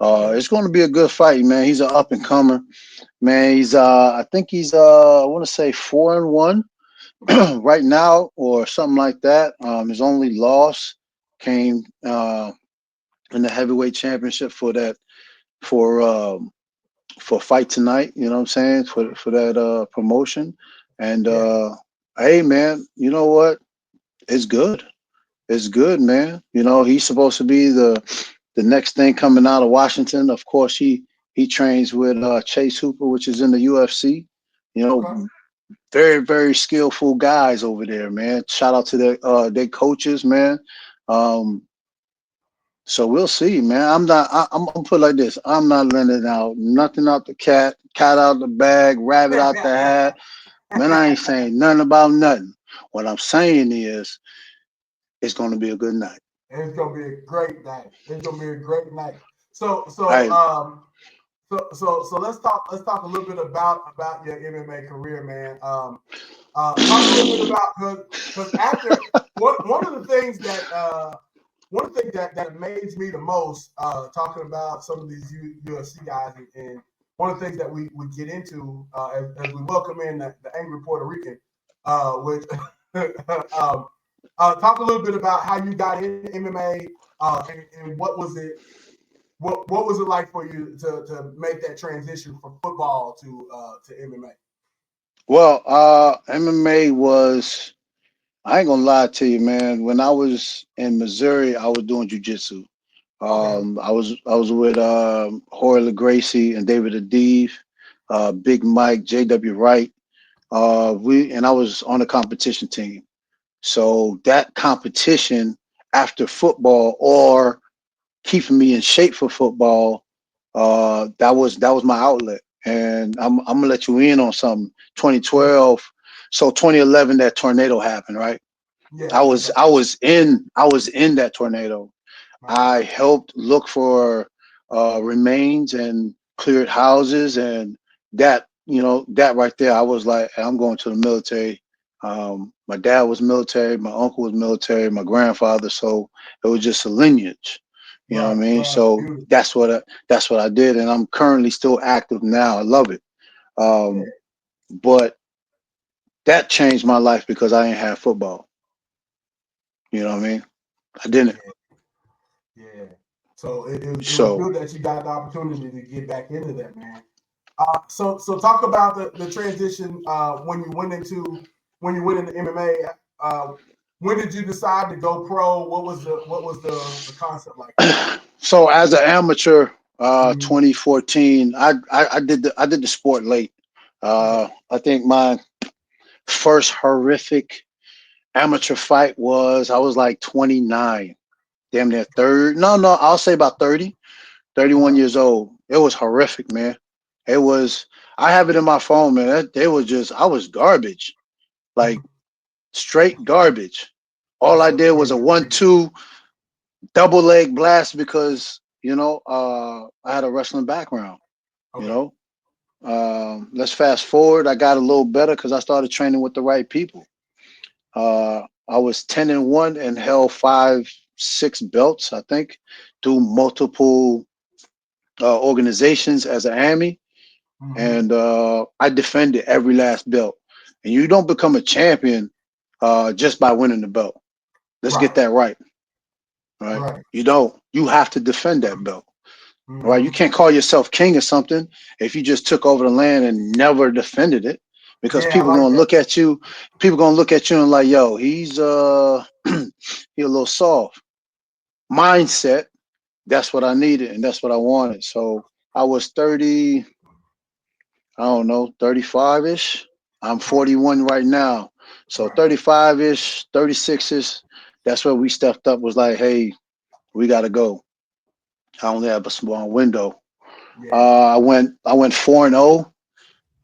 it's going to be a good fight, man. He's an up and comer, man. He's I think he's I want to say 4-1 right now or something like that. His only loss came in the heavyweight championship for Fight Tonight, you know what I'm saying, for that promotion. And hey, man, you know what? It's good. It's good, man. He's supposed to be the next thing coming out of Washington. Of course, he He trains with Chase Hooper, which is in the UFC. You know, Okay. very, very skillful guys over there, man. Shout out to their coaches, man. So we'll see, man. I'm gonna put it like this. I'm not letting out nothing out the cat out the bag, rabbit out the hat. Man, I ain't saying nothing about nothing. What I'm saying is it's gonna be a good night. It's gonna be a great night. It's gonna be a great night. So Hey, let's talk a little bit about your MMA career, man. Talk a little bit about because after one of the things that amazed me the most, talking about some of these UFC guys, and one of the things that we get into as we welcome in the angry Puerto Rican, which talk a little bit about how you got into MMA, and what was it like for you to make that transition from football to MMA? well, MMA was. I ain't gonna lie to you, man. When I was in Missouri, I was doing jujitsu. Okay. I was with Jorge Gracie and David Adeve, Big Mike, J.W. Wright. I was on the competition team. So that competition after football or keeping me in shape for football, that was my outlet. And I'm gonna let you in on something. 2012, so 2011 that tornado happened, right? Yeah. Okay. I was in that tornado. I helped look for remains and cleared houses, and that right there, I was like, I'm going to the military. My dad was military, my uncle was military, my grandfather, so it was just a lineage. You know what I mean? So Beautiful. that's what I did, and I'm currently still active now. I love it. Yeah. But that changed my life because I didn't have football. You know what I mean? I didn't. Yeah. So it was So good that you got the opportunity to get back into that, man. So talk about the transition when you went into MMA. When did you decide to go pro? What was the concept like? so as an amateur, Mhm. 2014, I did the sport late. Okay. I think my first horrific amateur fight was I was like 29, damn near third. No, I'll say about 30, 31 Okay. years old. It was horrific, man. It was. I have it in my phone, man. It was just I was garbage, like straight garbage. All I So did was a 1-2 double leg blast because I had a wrestling background. You okay. know, let's fast forward. I got a little better because I started training with the right people. I was 10-1 and held 5, 6 belts, I think, through multiple organizations as an Army, Mm-hmm. and I defended every last belt. And you don't become a champion just by winning the belt. Let's get Right. that right. Right? Right. You don't. You have to defend that belt. All right, you Mm-hmm. can't call yourself king or something if you just took over the land and never defended it, because Yeah, I people like gonna that. look at you. People gonna look at you and like, yo, he's he a little soft. Mindset. That's what I needed and that's what I wanted. So I was 30. I don't know, 35-ish. I'm 41 right now. So Right. 35-ish, 36-ish. That's where we stepped up. Was like, hey, we got to go. I only have a small window. Yeah. I went 4-0,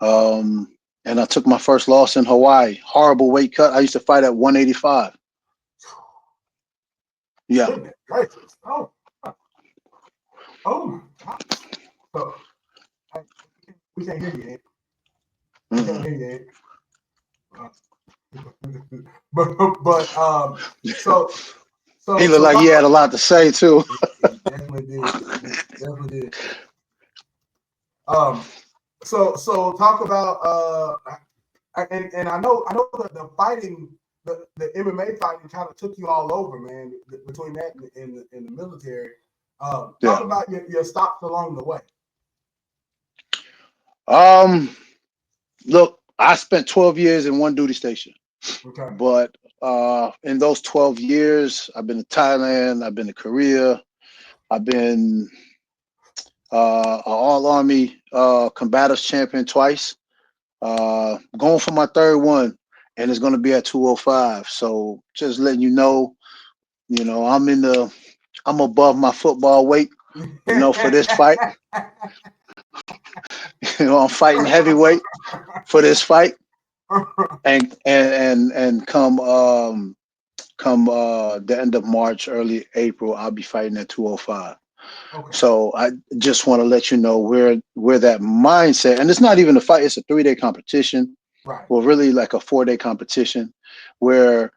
and I took my first loss in Hawaii. Horrible weight cut. I used to fight at 185. Yeah. Goodness gracious. Oh my God. So we can't hear you. We can't Mm-hmm. hear you. Uh, but so He so looked so like he talk. had a lot to say too. He definitely did. He definitely did. Um. So talk about and I know that the fighting, the MMA fighting kind of took you all over, man. Between that and in the military. Talk Yeah. about your stops along the way. Um. Look, I spent 12 years in one duty station. Okay. But in those 12 years, I've been to Thailand, I've been to Korea, I've been All Army combatives champion twice. Going for my third one, and it's going to be at 205. So just letting you know, I'm above my football weight, for this fight. I'm fighting heavyweight for this fight, and come the end of March, early April, I'll be fighting at 205. Okay. So I just want to let you know where that mindset, and it's not even a fight; it's a 3-day competition. Right. Well, really like a 4-day competition, where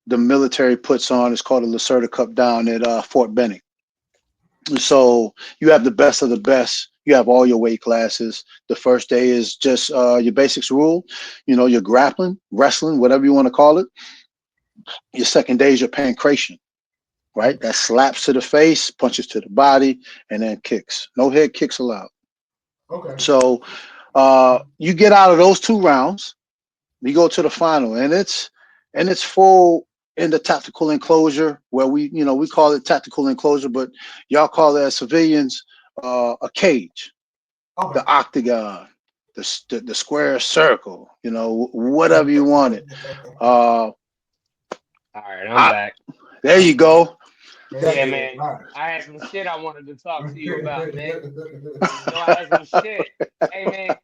the military puts on. It's called the Lacerda Cup down at Fort Benning. So you have the best of the best. You have all your weight classes. The first day is just your basics rule, your grappling, wrestling, whatever you want to call it. Your second day is your pancration, right? That slaps to the face, punches to the body, and then kicks. No head kicks allowed. Okay. So you get out of those 2 rounds, you go to the final, and it's full in the tactical enclosure, where we call it tactical enclosure, but y'all call it as civilians a cage, Okay. the octagon, the square circle, whatever you want it. All right, I'm back. There you go. Yeah, man. I had some shit I wanted to talk to you about, man. I had some shit. Hey, man,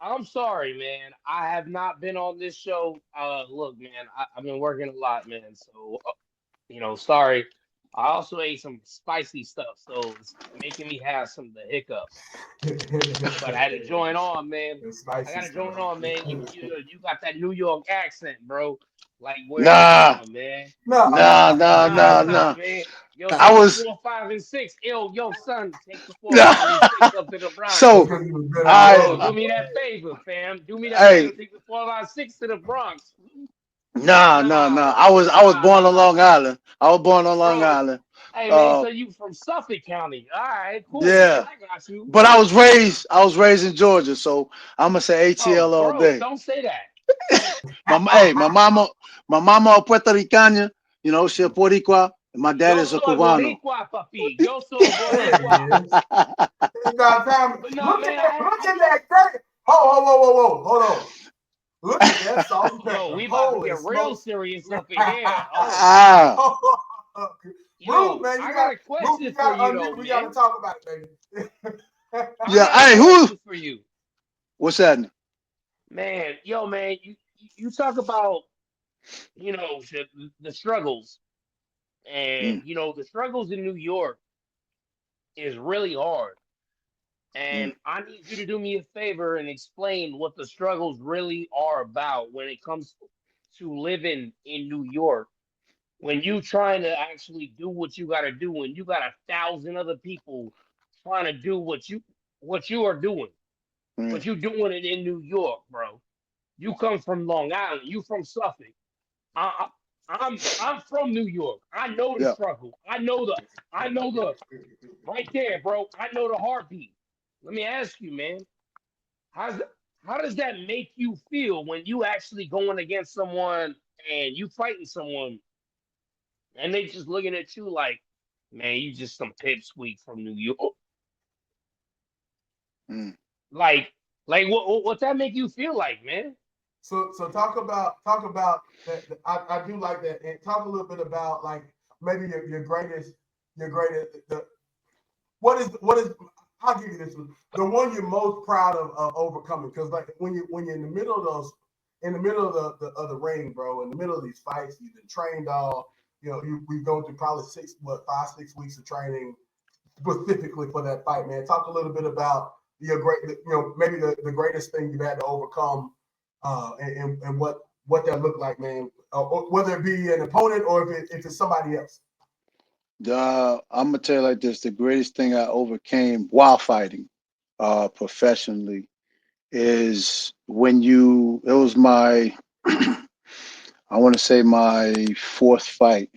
I'm sorry, man. I have not been on this show. Look, man, I've been working a lot, man. So, sorry. I also ate some spicy stuff, so it's making me have some of the hiccups. But I had to join on, man. I got to join on, man. You got that New York accent, bro. Like where Nah. I'm from, man. Nah. Man. Yo, I take was the 4, 5, and 6. Yo, son, take the 4, Nah. 5, and 6 up to the Bronx. So Yo, do me that favor, fam. Do me that favor. Take the 4, 5, 6 to the Bronx. Nah. I was born on Long Island. I was born on Long Island. Hey, man, so you from Suffolk County. All right, cool, Yeah. man. I got you. But I was raised in Georgia, so I'm gonna say ATL all day. Don't say that. my mama Puerto Ricana, she's a Boricua, and my dad is a Cubano. Boricua, papi. Yo soy Boricua. But no, man, look at that great. Hold on. Look at that salt and pepper. Yo, we about to get real serious up in here. Yo, man, I got a question for you, though, man. We gotta talk about it, baby. Yeah, hey, who? For you. What's that? Man, you talk about, the struggles. And, the struggles in New York is really hard. And I need you to do me a favor and explain what the struggles really are about when it comes to living in New York. When you trying to actually do what you got to do, when you got 1,000 other people trying to do what you are doing, but you doing it in New York, bro. You come from Long Island. You from Suffolk. I'm from New York. I know the struggle. I know the right there, bro. I know the heartbeat. Let me ask you, man. How does that make you feel when you actually going against someone and you fighting someone and they just looking at you like, man, you just some pipsqueak from New York? Like what that make you feel like, man? So talk about that. I do like that, and talk a little bit about like maybe your greatest what is I'll give you this one, the one you're most proud of overcoming, because like when you're in the middle of those, in the middle of the ring, bro, in the middle of these fights, you've been trained all, we've gone through probably 5-6 weeks of training specifically for that fight, man. Talk a little bit about your maybe the greatest thing you've had to overcome, and what that looked like, man. Whether it be an opponent or if it's somebody else. I'm gonna tell you like this: the greatest thing I overcame while fighting, professionally, is when it was my, I want to say my 4th fight.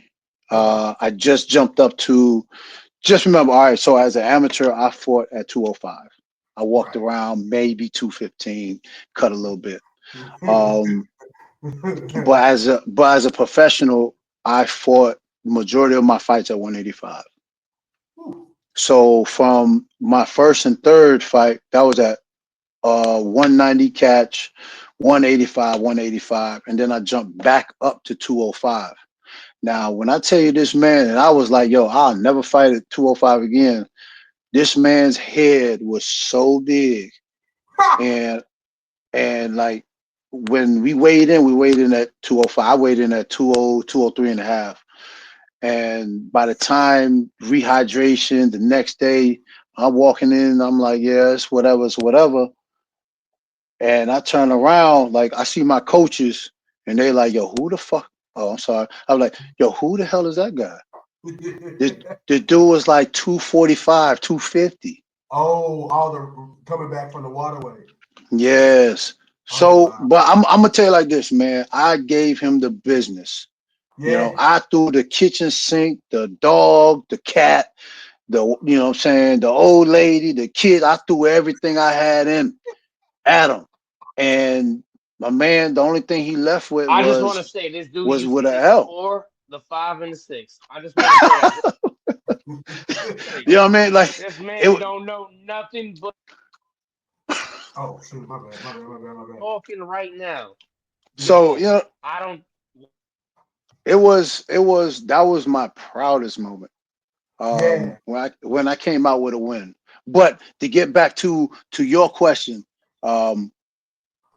I just jumped up to. Just remember, all right. So as an amateur, I fought at 205. I walked around maybe 215, cut a little bit. But as a professional, I fought the majority of my fights at 185. So from my first and third fight, that was at 190 catch, 185, 185, and then I jumped back up to 205. Now, when I tell you this man, and I was like, yo, I'll never fight at 205 again. This man's head was so big, and like when we weighed in at 205. I weighed in at 20, 203 and a half. And by the time rehydration, the next day, I'm walking in, I'm like, yeah, it's whatever. And I turn around, like I see my coaches, and they like, yo, who the fuck? Oh, I'm sorry. I was like, yo, who the hell is that guy? The dude was like 245, 250. Oh, all the coming back from the waterway. Yes. Oh So, wow. but I'm gonna tell you like this, man. I gave him the business. You know, Yeah. I threw the kitchen sink, the dog, the cat, you know what I'm saying, the old lady, the kid. I threw everything I had in at him. And my man, the only thing he left with I just want to say this dude was used to with a hit the L. 4, the 5, and the 6. I just want to say that. You know what I mean? Like This man it. don't know nothing but Oh shoot, my bad. talking right now. Yeah. So So you know, I don't. it was that was my proudest moment. Yeah. When I came out with a win. But to get back to your question, um,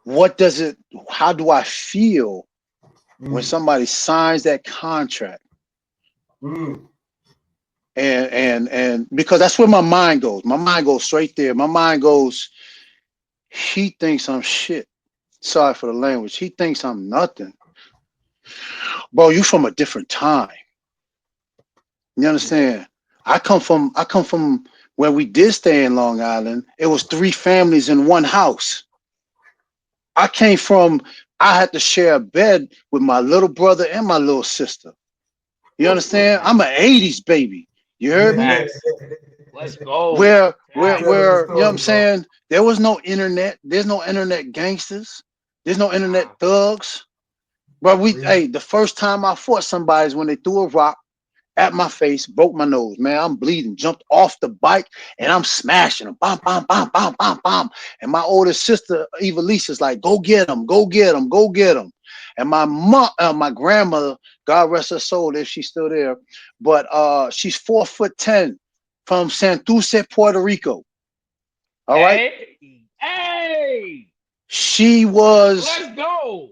what does it? How do I feel when Mm. somebody signs that contract? Mm. And because that's where my mind goes. My mind goes straight there. My mind goes, he thinks I'm shit. Sorry for the language. He thinks I'm nothing. Bro, you from a different time. You Yeah. understand? I come from where we did stay in Long Island. It was 3 families in one house. I came from, I had to share a bed with my little brother and my little sister. You understand? I'm an 80s baby. You heard me? Yeah. Facts. Let's go. I'm Facts. telling the Where, you know what I'm story, bro. saying? There was no internet. There's no internet gangsters. There's no internet Nah. thugs. But Yeah. the first time I fought somebody is when they threw a rock at my face, broke my nose, man. I'm bleeding, jumped off the bike, and I'm smashing them. Bam, bam, bam, bam, bam, bam. And my older sister, Eva Lisa's like, go get him, go get him, go get him. And my mom, my grandmother, God rest her soul if she's still there, but she's 4'10" from Santurce, Puerto Rico. All right. Hey. Hey. She was Let's go.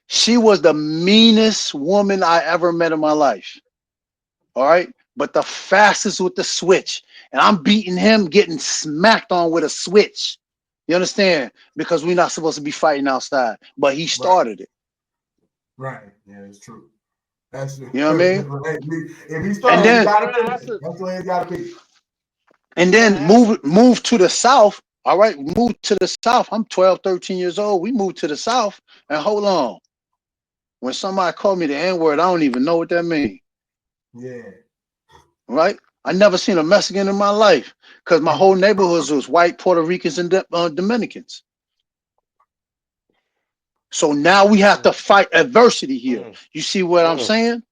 she was the meanest woman I ever met in my life. All right. But the fastest with the switch. And I'm beating him, getting smacked on with a switch. You understand? Because we're not supposed to be fighting outside. But he Right. started it. Right. Yeah, it's true. That's true. You know what I mean? If he And started, he then got No, to no, finish that's it. a That's the way it's got to be. and no, then that's move to the south. All right, move to the south. I'm 12, 13 years old. We moved to the south. And hold on. When somebody called me the N-word, I don't even know what that means. Yeah. Right? I never seen a Mexican in my life because my whole neighborhood was white, Puerto Ricans, and Dominicans. So now we have to mm, fight adversity here. mm, You see what I'm mm, saying?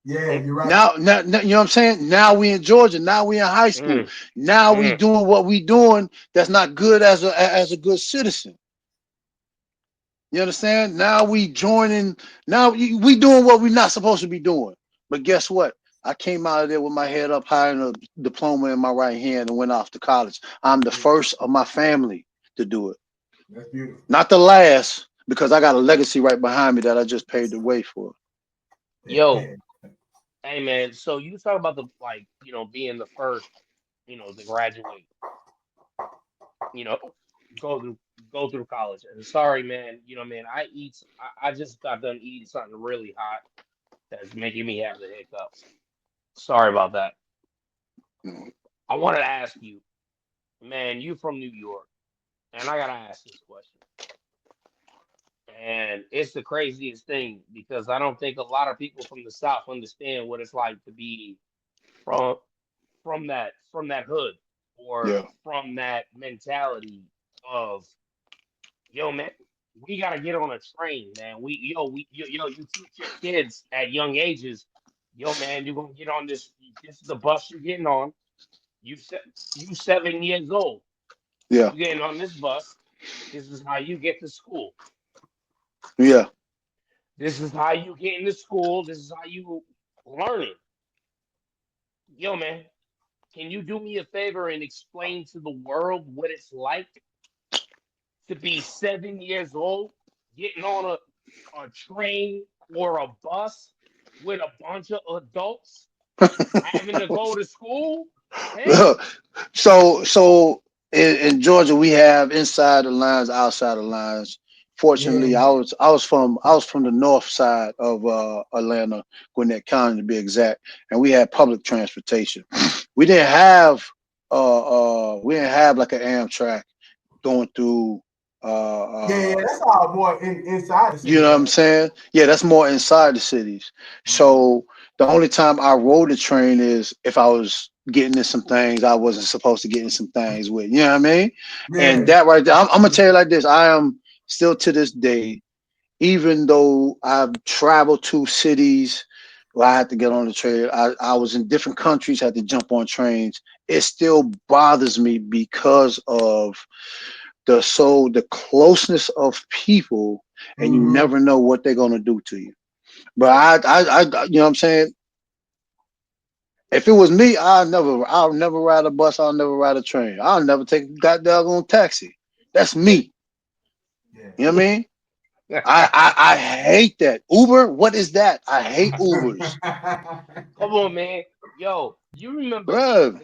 Yeah, mm, you're right. Now, you know what I'm saying? Now we in Georgia. Now we in high school. mm, Now we mm. doing what we doing that's not good as a good citizen. You understand? Now we joining. Now we doing what we're not supposed to be doing. But guess what? I came out of there with my head up high and a diploma in my right hand and went off to college. I'm the first of my family to do it. That's beautiful. Not the last, because I got a legacy right behind me that I just paved the way for. Yo, hey man. So you talk about the being the first, to graduate, you know, go through go through college. And sorry, man, man, I just got done eating something really hot that's making me have the hiccups. Sorry about that. Mm. I wanted to ask you, man, you from New York, and I gotta ask this question. And it's the craziest thing because I don't think a lot of people from the South understand what it's like to be from from that hood or Yeah. from that mentality of yo man, we gotta get on a train, man. You teach your kids at young ages, yo man, you're gonna get on this is the bus you're getting on. You 7 years old. Yeah. You getting on this bus. This is how you get to school. Yeah. This is how you get into school. This is how you learn it. Yo, man, can you do me a favor and explain to the world what it's like to be 7 years old, getting on a train or a bus with a bunch of adults, having to go to school? Hey, So in Georgia we have inside the lines, outside the lines. Fortunately, Yeah. I was from the north side of Atlanta, Gwinnett County to be exact, and we had public transportation. We didn't have like an Amtrak going through Yeah, that's all more inside the you city, know what I'm right? saying? Yeah, that's more inside the cities. So the only time I rode the train is if I was getting in some things I wasn't supposed to get in some things with. You know what I mean? And Yeah. that right there, I'm gonna tell you like this. I am still to this day, even though I've traveled to cities where I had to get on the train, I was in different countries, had to jump on trains. It still bothers me because of the closeness of people, and you Mm-hmm. never know what they're gonna do to you. But you know what I'm saying. If it was me, I'll never ride a bus. I'll never ride a train. I'll never take a goddamn taxi. That's me. Yeah. You know what I mean? I hate that. Uber, what is that? I hate Ubers, come on, man. Yo, you remember bro.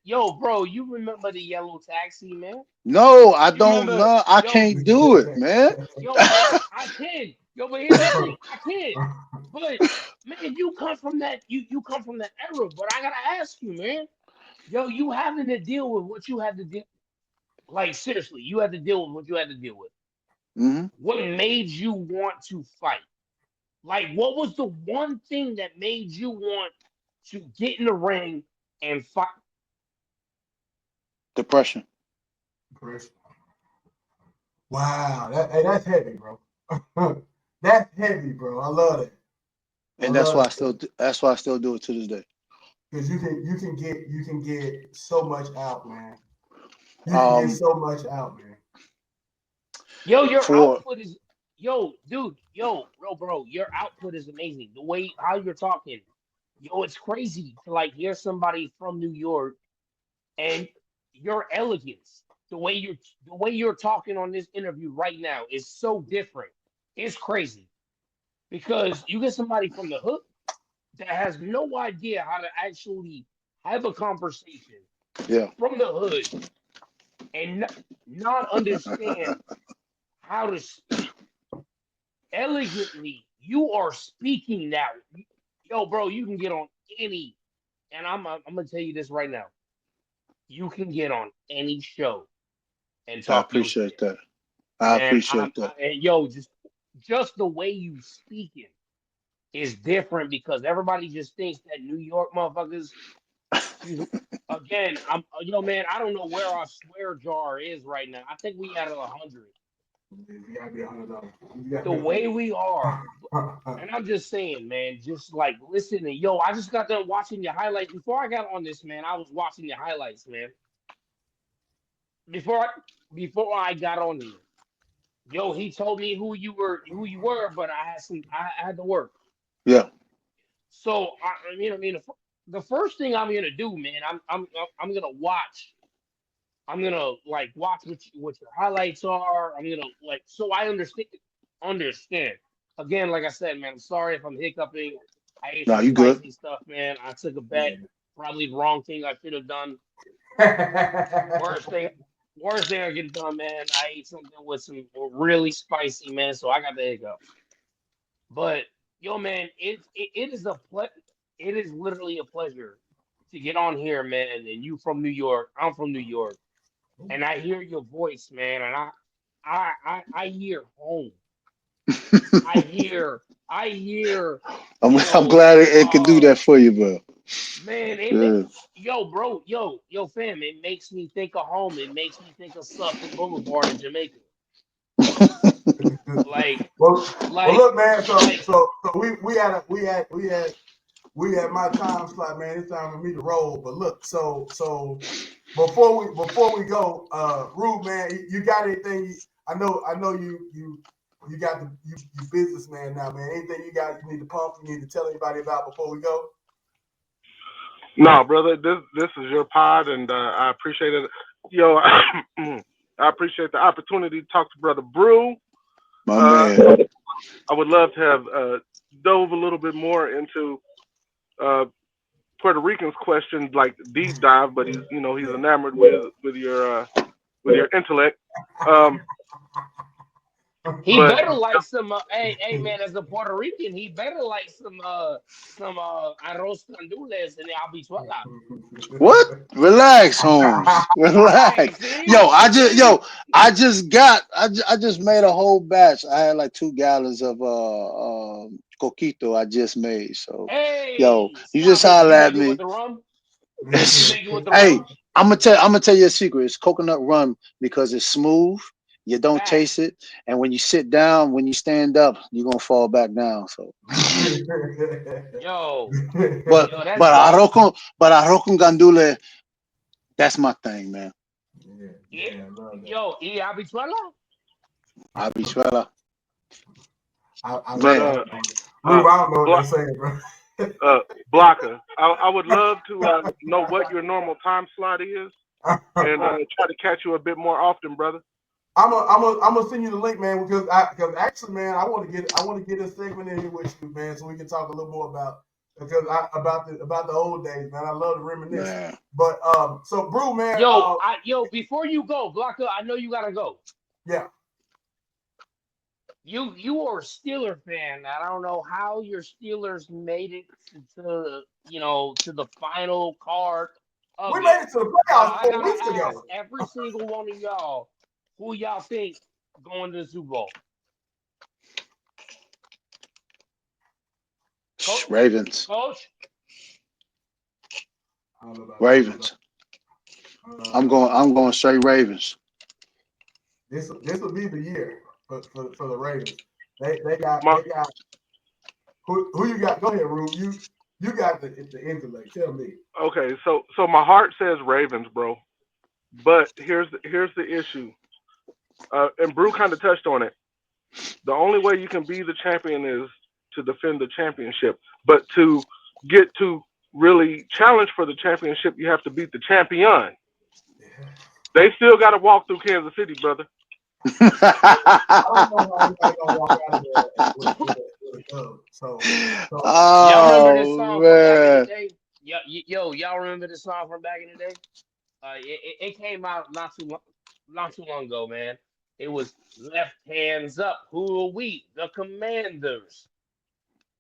yo, bro, you remember the yellow taxi, man? No, I You don't remember, know. I yo, can't do it, man. yo, man, I can. Yo, but here's the thing, I can. But man, you come from that, you come from that era. But I gotta ask you, man. Yo, you having to deal with what you had to deal. Like seriously, you had to deal with what you had to deal with. Hmm. What made you want to fight? Like, what was the one thing that made you want to get in the ring and fight? Depression, Chris. Wow, that's heavy, bro. That's heavy, bro. I love it. I and love it that's why I still do it to this day. because you can get so much out, man. You can get Um, so much out, man. Yo, your for output is, yo, dude, bro, your output is amazing. The way how you're talking, yo, it's crazy to like hear somebody from New York and your elegance, the way you're talking on this interview right now is so different. It's crazy because you get somebody from the hood that has no idea how to actually have a conversation yeah, from the hood and not understand how to speak elegantly. You are speaking now. Yo, bro, you can get on any, and I'm gonna tell you this right now. You can get on any show and I talk your appreciate shit, that. I man. appreciate that. And yo, just the way you speaking is different because everybody just thinks that New York motherfuckers. She's again. Yo, man. I don't know where our swear jar is right now. I think we at 100. You gotta be $100. You gotta The be way 100. we are. And I'm just saying, man, just like listening. Yo, I just got done watching your highlights. Before I got on this, man, I was watching your highlights, man. Before I, before I got on here. Yo, he told me who you were, but I had to work. Yeah, So the first thing I'm gonna do, man, I'm gonna watch. I'm gonna like watch what your highlights are. I'm gonna like so I understand. Again, like I said, man, I'm sorry if I'm hiccuping. I ate no, some you good. spicy stuff, man. I took a bet. Yeah. Probably the wrong thing I should have done. Worst thing, worst thing I could have done, man. I ate something with some really spicy, man. So I got the hiccups. But yo, man, it is it is literally a pleasure to get on here, man. And you from New York, I'm from New York, and I hear your voice, man, and I hear home. I hear, you I'm know, glad it can do that for you, bro. man, Yeah. yo, bro, yo, fam, it makes me think of home. It makes me think of Suffolk Boulevard in Jamaica. Like, well, like, look, man. So, like, so, so we had we at my time slot, man. It's time for me to roll. But look, so before we go, Rude man, you got anything? I know you got you businessman now, man. Anything you got you need to pump, you need to tell anybody about before we go? No, brother, this is your pod, and I appreciate it. Yo, I appreciate the opportunity to talk to Brother Brew. My man. I would love to have dove a little bit more into Puerto Rican's question, like deep dive, but he's enamored with your intellect. He But better like some. Hey, man, as a Puerto Rican, he better like some arroz candules and habichuela. What? Relax, Holmes. Hey, Relax. see, I just made a whole batch. I had like 2 gallons of coquito I just made. So yo, hey, you just stop it. holler You at make it with me. the rum. You make it with the Hey, rum. I'm gonna tell you a secret. It's coconut rum because it's smooth. You don't taste Facts. it, and when you sit down, when you stand up, you're gonna fall back down. So, Yo, but yo, that's dope. but arroz con gandule, that's my thing, man. Yeah. I love that. Yo, y habichuela. Habichuela, I but man. love that. Rube, I don't know what Blo- they're saying, bro. Blocker, I would love to know what your normal time slot is, and try to catch you a bit more often, brother. I'm gonna send you the link, man, because actually, man, I want to get a segment in here with you, man, so we can talk a little more about about the old days, man. I love to reminisce. Man. But so Brew, man, Yo, before you go, Blocker, I know you gotta go. yeah. You are a Steeler fan. I don't know how your Steelers made it to the final card We of it. made it to the But playoffs I 4 weeks gotta ask ago. every single one of y'all who y'all think going to the Super Bowl. Ravens. Coach? I don't know about Ravens. I'm going straight Ravens. this will be the year for the Ravens. They got My who you got? Go ahead, Rube. You got the intellect. Tell me. Okay, so my heart says Ravens, bro. But here's the issue, and Brew kind of touched on it. The only way you can be the champion is to defend the championship. But to get to really challenge for the championship, you have to beat the champion. They still got to walk through Kansas City, brother. I don't know how anybody gonna walk out of there with a dub. So Y'all remember this Oh song from back in the man. day? Y'all remember this song from back in the day? It came out not too long ago, man. It was Left Hands Up. Who are we? The Commanders.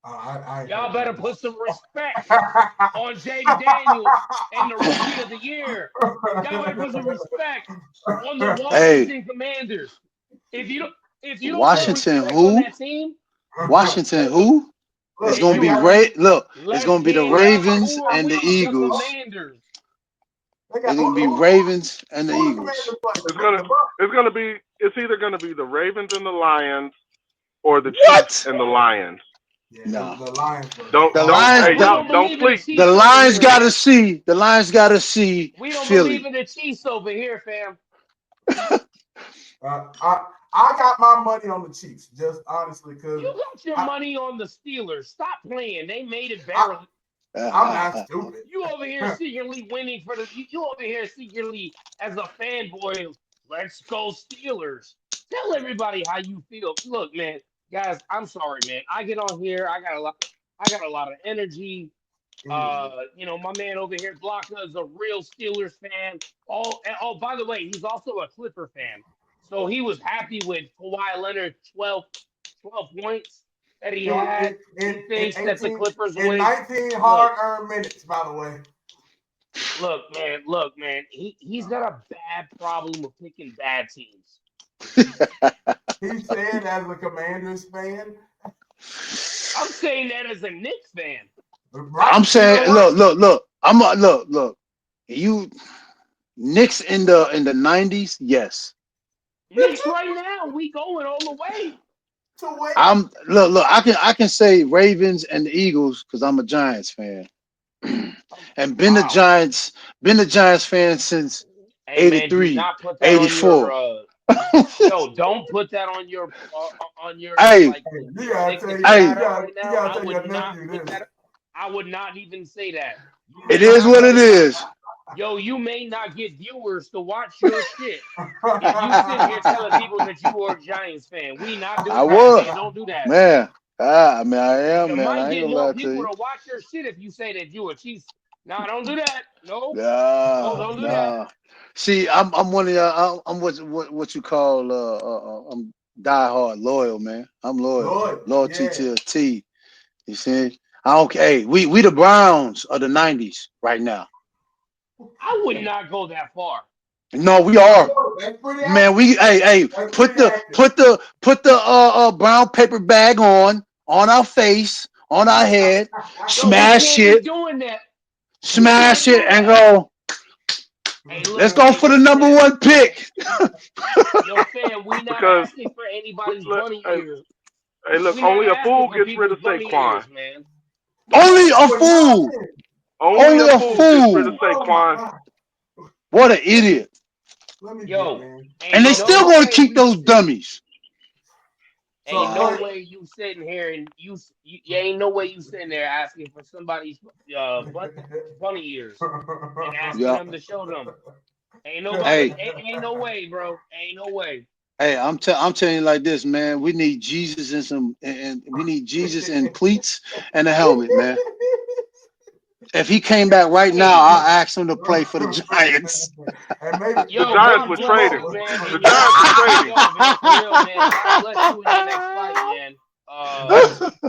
I ain't Y'all heard better that put some respect one. on Jaden Daniels and the Rookie of the Year. Y'all better put some respect on the Hey, Washington Commanders. If you don't, if you don't put Washington respect on who? that team, Washington who? It's Look, gonna they be you got Ray. Look, it's left gonna be the hands up. Ravens Who are and the we? The Eagles. Commanders. they got It's gonna be Ravens and the who the Commanders Eagles. play? It's either gonna be the Ravens and the Lions or the Chiefs What? and the Lions. Yeah, No. the Lions were The Don't Lions. hey We y'all don't The, don't believe in the sleep. the Chiefs over Lions here, gotta man. see. The Lions gotta see We don't believe Philly. in the Chiefs over here, fam. I got my money on the Chiefs, just honestly, because You got your I'm money on the Steelers. Stop playing. They made it barely. not stupid. You over here secretly winning for the. You over here secretly as a fanboy. Let's go Steelers. Tell everybody how you feel. Look, man, guys. I'm sorry, man. I get on here. I got a lot. I got a lot of energy. My man over here, Blanca, is a real Steelers fan. By the way, he's also a Clipper fan. So he was happy with Kawhi Leonard 12 points that he had. He In thinks that the 18 Clippers in win. 19 Look, hard-earned minutes, by the way. look, man. He's got a bad problem with picking bad teams. He said as a Commanders fan. I'm saying that as a Knicks fan. Right? I'm You know saying, what? look. Look. You Knicks in the '90s, yes. Knicks right now, we going all the way. To wait. Look. I can say Ravens and the Eagles because I'm a Giants fan, and been a Wow. Giants fan since Hey man, do 83, not put that on your 84. yo, don't put that on your Hey, like Hey, you your gotta thing tell that you, you hey, have up right you now. gotta I tell would your not nephew put this. that. I would not even say that. You it may is not what it get is. yo, you may not get viewers to watch your shit if you sit here telling people that you are a Giants fan. We not I doing that, was, man. Don't do that. man. I mean, I am, You man. might I ain't get gonna more lie to people you. to watch your shit if you say that you a Chiefs. Nah, don't do that. No, no, Nah, don't do that. nah. See, I'm one of y'all. I'm what you call I'm diehard loyal, man. I'm loyal, Lord, loyalty yeah. to a T. You see, I don't. Hey, we the Browns of the '90s right now. I would not go that far. No, we are. That's pretty Man, accurate. hey, That's put pretty the accurate. brown paper bag on our face, on our head, Yo, we smash can't be it, doing that. We smash can't it, do and that. go. Hey, look, Let's go hey, for the look, number fam. one pick. Yo, fam, we not Because asking for anybody's let- bunny hey, ears. hey, look, We not only a asking fool for gets rid people's of bunny Saquon. ears, man. Only a But not fool. then. Only Only a a fool gets rid of fool. Oh my Saquon. God. What an Let me, idiot. let me get, Yo, man. ain't And they So, still no so, going to way keep those dummies. ain't so, no Nah. way you sitting here and you ain't no way you sitting there asking for somebody's bunny ears and asking Yeah. them to show them. Ain't nobody, Hey, ain't no way, bro. Ain't no way. hey, I'm telling you like this, man. We need Jesus and and we need Jesus in cleats and a helmet, man. If he came back right now, Hey, I'll ask him to play for the Giants. and maybe, The yo, Giants God would maybe bless trade you, him. more. man, The and your Giants would trade him. yo, man, for real, man. God bless you in your next fight, man.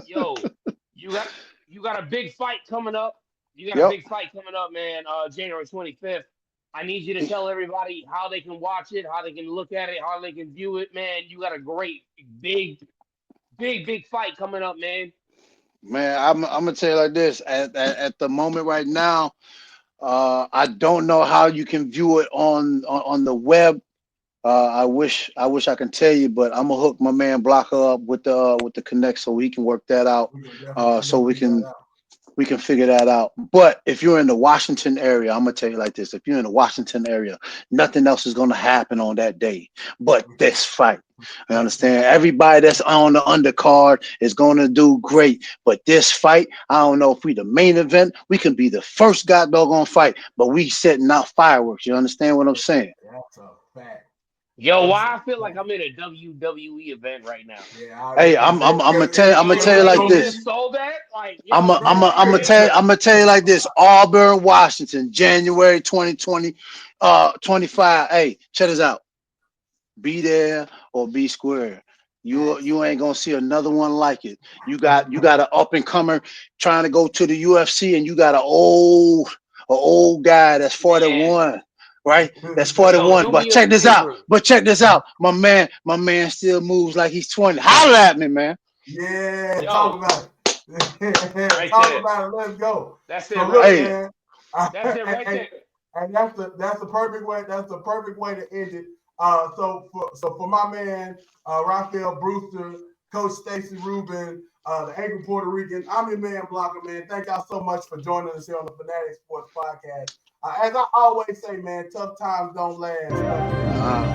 Yo, you got you got a big fight coming up. You got a Yep. big fight coming up, man. January 25th. I need you to tell everybody how they can watch it, how they can look at it, how they can view it, man. You got a great, big fight coming up, man. Man, I'm gonna tell you like this. At the moment right now, I don't know how you can view it on the web. I wish I can tell you, but I'm gonna hook my man Blocker up with the connect so he can work that out. We can definitely So we figure that can out. we can figure that out. But if you're in the Washington area, I'm gonna tell you like this: if you're in the Washington area, nothing else is gonna happen on that day but this fight. I understand everybody that's on the undercard is gonna do great, but this fight, I don't know if we the main event, we can be the first god doggone fight, but we setting out fireworks. You understand what I'm saying? That's a fact. Yo, That's a why I feel like fact. I'm in a WWE event right now. Yeah, Hey, I'm gonna Ain't tell no you way like you this. just sold that. Like, I'm yo, a, I'm bro, a, you crazy. I'm gonna tell you like this. Auburn, Washington, January 2020, 25. Hey, check this out. Be there or be square. You ain't gonna see another one like it. You got an up and comer trying to go to the UFC, and you got an old guy that's Man, 41, right? That's yo, 41. do But me a check this out. favor. My man still moves like he's 20. Holla at me, man. Yeah, talk Yo, about it. right Talk there. about it. Let's go. That's it So right look, Hey, there. man, That's it right and, there. and that's the perfect way. That's the perfect way to end it. So for my man Rafael Brewster, Coach Stacy Rubin, the angry Puerto Rican, I'm your man Blocker, man. Thank y'all so much for joining us here on the Fanatic Sports Podcast. As I always say, man, tough times don't last. uh,